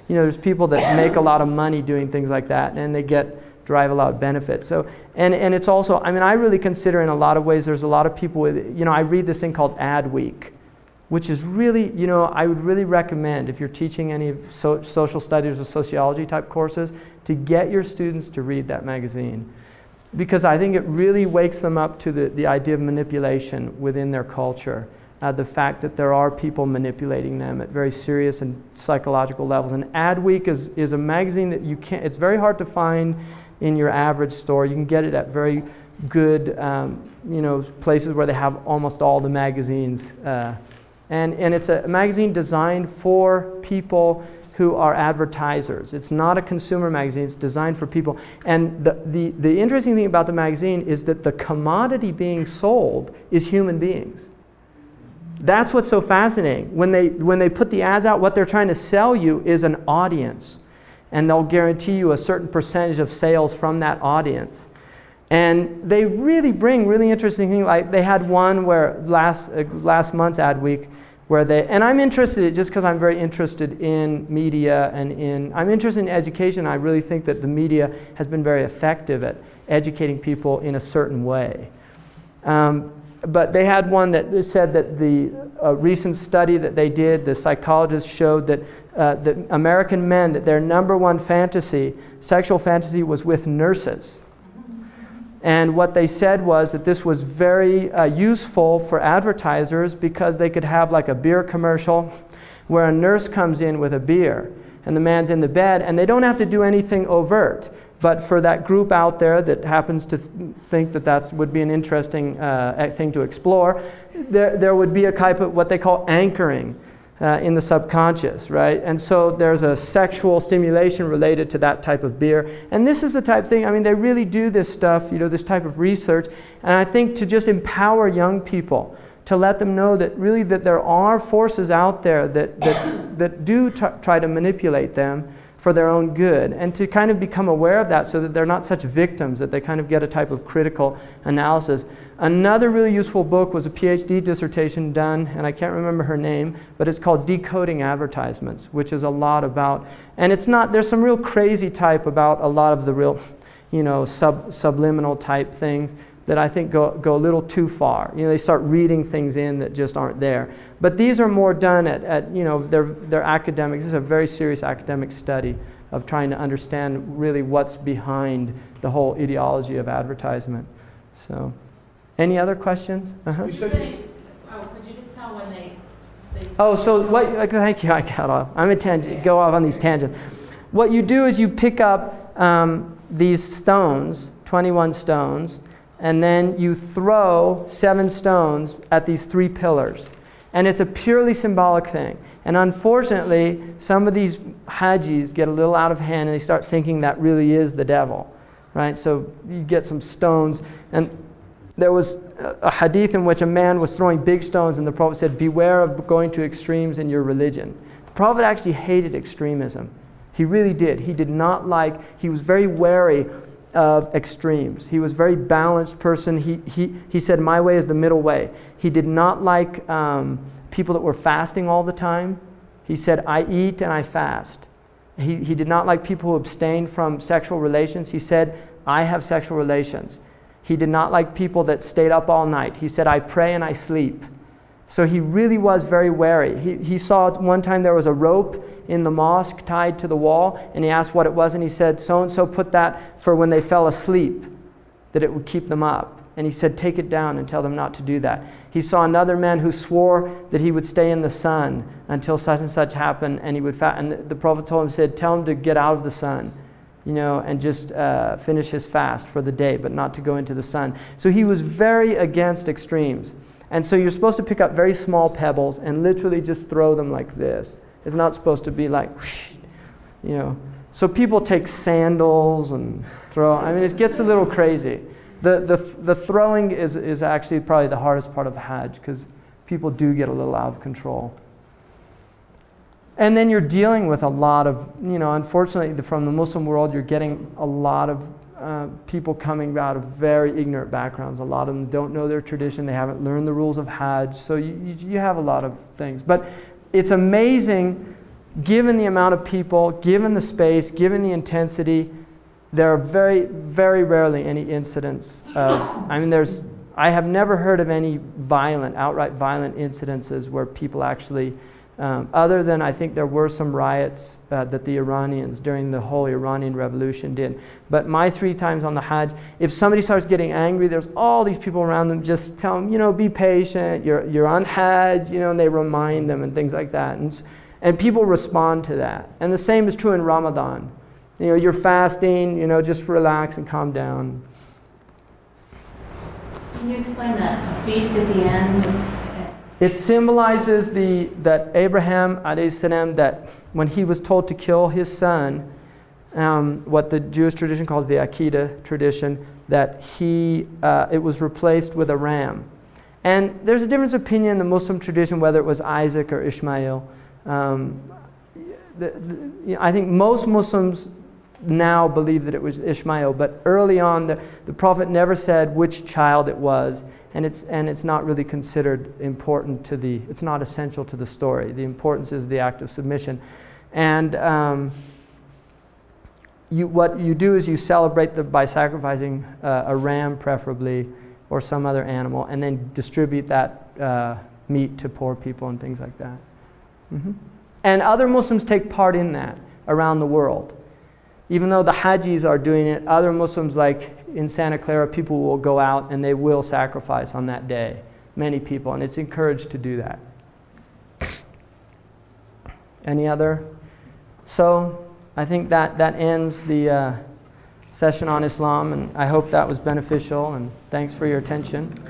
there's people that make a lot of money doing things like that, and they derive a lot of benefit. So, and it's also, I really consider in a lot of ways there's a lot of people with, I read this thing called Ad Week, which is really, I would really recommend if you're teaching any social studies or sociology type courses to get your students to read that magazine. Because I think it really wakes them up to the idea of manipulation within their culture. The fact that there are people manipulating them at very serious and psychological levels. And Ad Week is a magazine that it's very hard to find in your average store. You can get it at very good places where they have almost all the magazines. And it's a magazine designed for people who are advertisers. It's not a consumer magazine, it's designed for people. And the interesting thing about the magazine is that the commodity being sold is human beings. That's what's so fascinating. When they put the ads out, what they're trying to sell you is an audience. And they'll guarantee you a certain percentage of sales from that audience. And they really bring really interesting things. Like they had one where last month's Ad Week, and I'm interested just because I'm very interested in media and I'm interested in education. I really think that the media has been very effective at educating people in a certain way. But they had one that said that the recent study that they did, the psychologists showed that the American men, that their number one sexual fantasy was with nurses. And what they said was that this was very useful for advertisers because they could have like a beer commercial where a nurse comes in with a beer and the man's in the bed and they don't have to do anything overt. But for that group out there that happens to think that would be an interesting thing to explore, there would be a type of what they call anchoring in the subconscious, right? And so there's a sexual stimulation related to that type of beer. And this is the type of thing, they really do this stuff, this type of research. And I think to just empower young people, to let them know that really that there are forces out there that do try to manipulate them for their own good, and to kind of become aware of that so that they're not such victims, that they kind of get a type of critical analysis. Another really useful book was a PhD dissertation done, and I can't remember her name, but it's called Decoding Advertisements, which is a lot about, and it's not, there's some real crazy type about a lot of the real, subliminal type things that I think go a little too far. They start reading things in that just aren't there. But these are more done at they're academics. This is a very serious academic study of trying to understand really what's behind the whole ideology of advertisement. So, any other questions? Uh-huh. Could you just tell when they Oh, so what? Thank you. I got off. I'm a tangent. Go off on these tangents. What you do is you pick up these stones, 21 stones, and then you throw 7 stones at these 3 pillars. And it's a purely symbolic thing. And unfortunately, some of these hajis get a little out of hand and they start thinking that really is the devil, right? So you get some stones. And there was a hadith in which a man was throwing big stones and the Prophet said, beware of going to extremes in your religion. The Prophet actually hated extremism. He really did. He was very wary of extremes. He was a very balanced person. He said, my way is the middle way. He did not like people that were fasting all the time. He said, I eat and I fast. He did not like people who abstained from sexual relations. He said, I have sexual relations. He did not like people that stayed up all night. He said, I pray and I sleep. So he really was very wary. He saw one time there was a rope in the mosque tied to the wall, and he asked what it was, and he said, so-and-so put that for when they fell asleep, that it would keep them up. And he said, take it down and tell them not to do that. He saw another man who swore that he would stay in the sun until such and such happened, and he would fast. And the Prophet told him, tell him to get out of the sun, and just finish his fast for the day, but not to go into the sun. So he was very against extremes. And so you're supposed to pick up very small pebbles and literally just throw them like this. It's not supposed to be like, whoosh, So people take sandals and throw. I mean, it gets a little crazy. The throwing is actually probably the hardest part of Hajj because people do get a little out of control. And then you're dealing with a lot of, unfortunately from the Muslim world, you're getting a lot of people coming out of very ignorant backgrounds. A lot of them don't know their tradition. They haven't learned the rules of Hajj. So you have a lot of things. But it's amazing, given the amount of people, given the space, given the intensity, there are very, very rarely any incidents of, I have never heard of any outright violent incidences where people actually, other than I think there were some riots that the Iranians during the whole Iranian Revolution did. But my 3 times on the Hajj, if somebody starts getting angry, there's all these people around them just tell them, be patient, you're on Hajj, and they remind them and things like that. And people respond to that. And the same is true in Ramadan. You're fasting, just relax and calm down. Can you explain that feast at the end? It symbolizes that Abraham, alayhi salam, that when he was told to kill his son, what the Jewish tradition calls the Akedah tradition, that it was replaced with a ram. And there's a difference of opinion in the Muslim tradition whether it was Isaac or Ishmael. I think most Muslims now believe that it was Ishmael, but early on the Prophet never said which child it was. And it's not really considered important it's not essential to the story. The importance is the act of submission. And what you do is you celebrate by sacrificing a ram preferably, or some other animal, and then distribute that meat to poor people and things like that. Mm-hmm. And other Muslims take part in that around the world. Even though the Hajis are doing it, other Muslims, like in Santa Clara, people will go out and they will sacrifice on that day. Many people, and it's encouraged to do that. Any other? So I think that ends the session on Islam, and I hope that was beneficial, and thanks for your attention.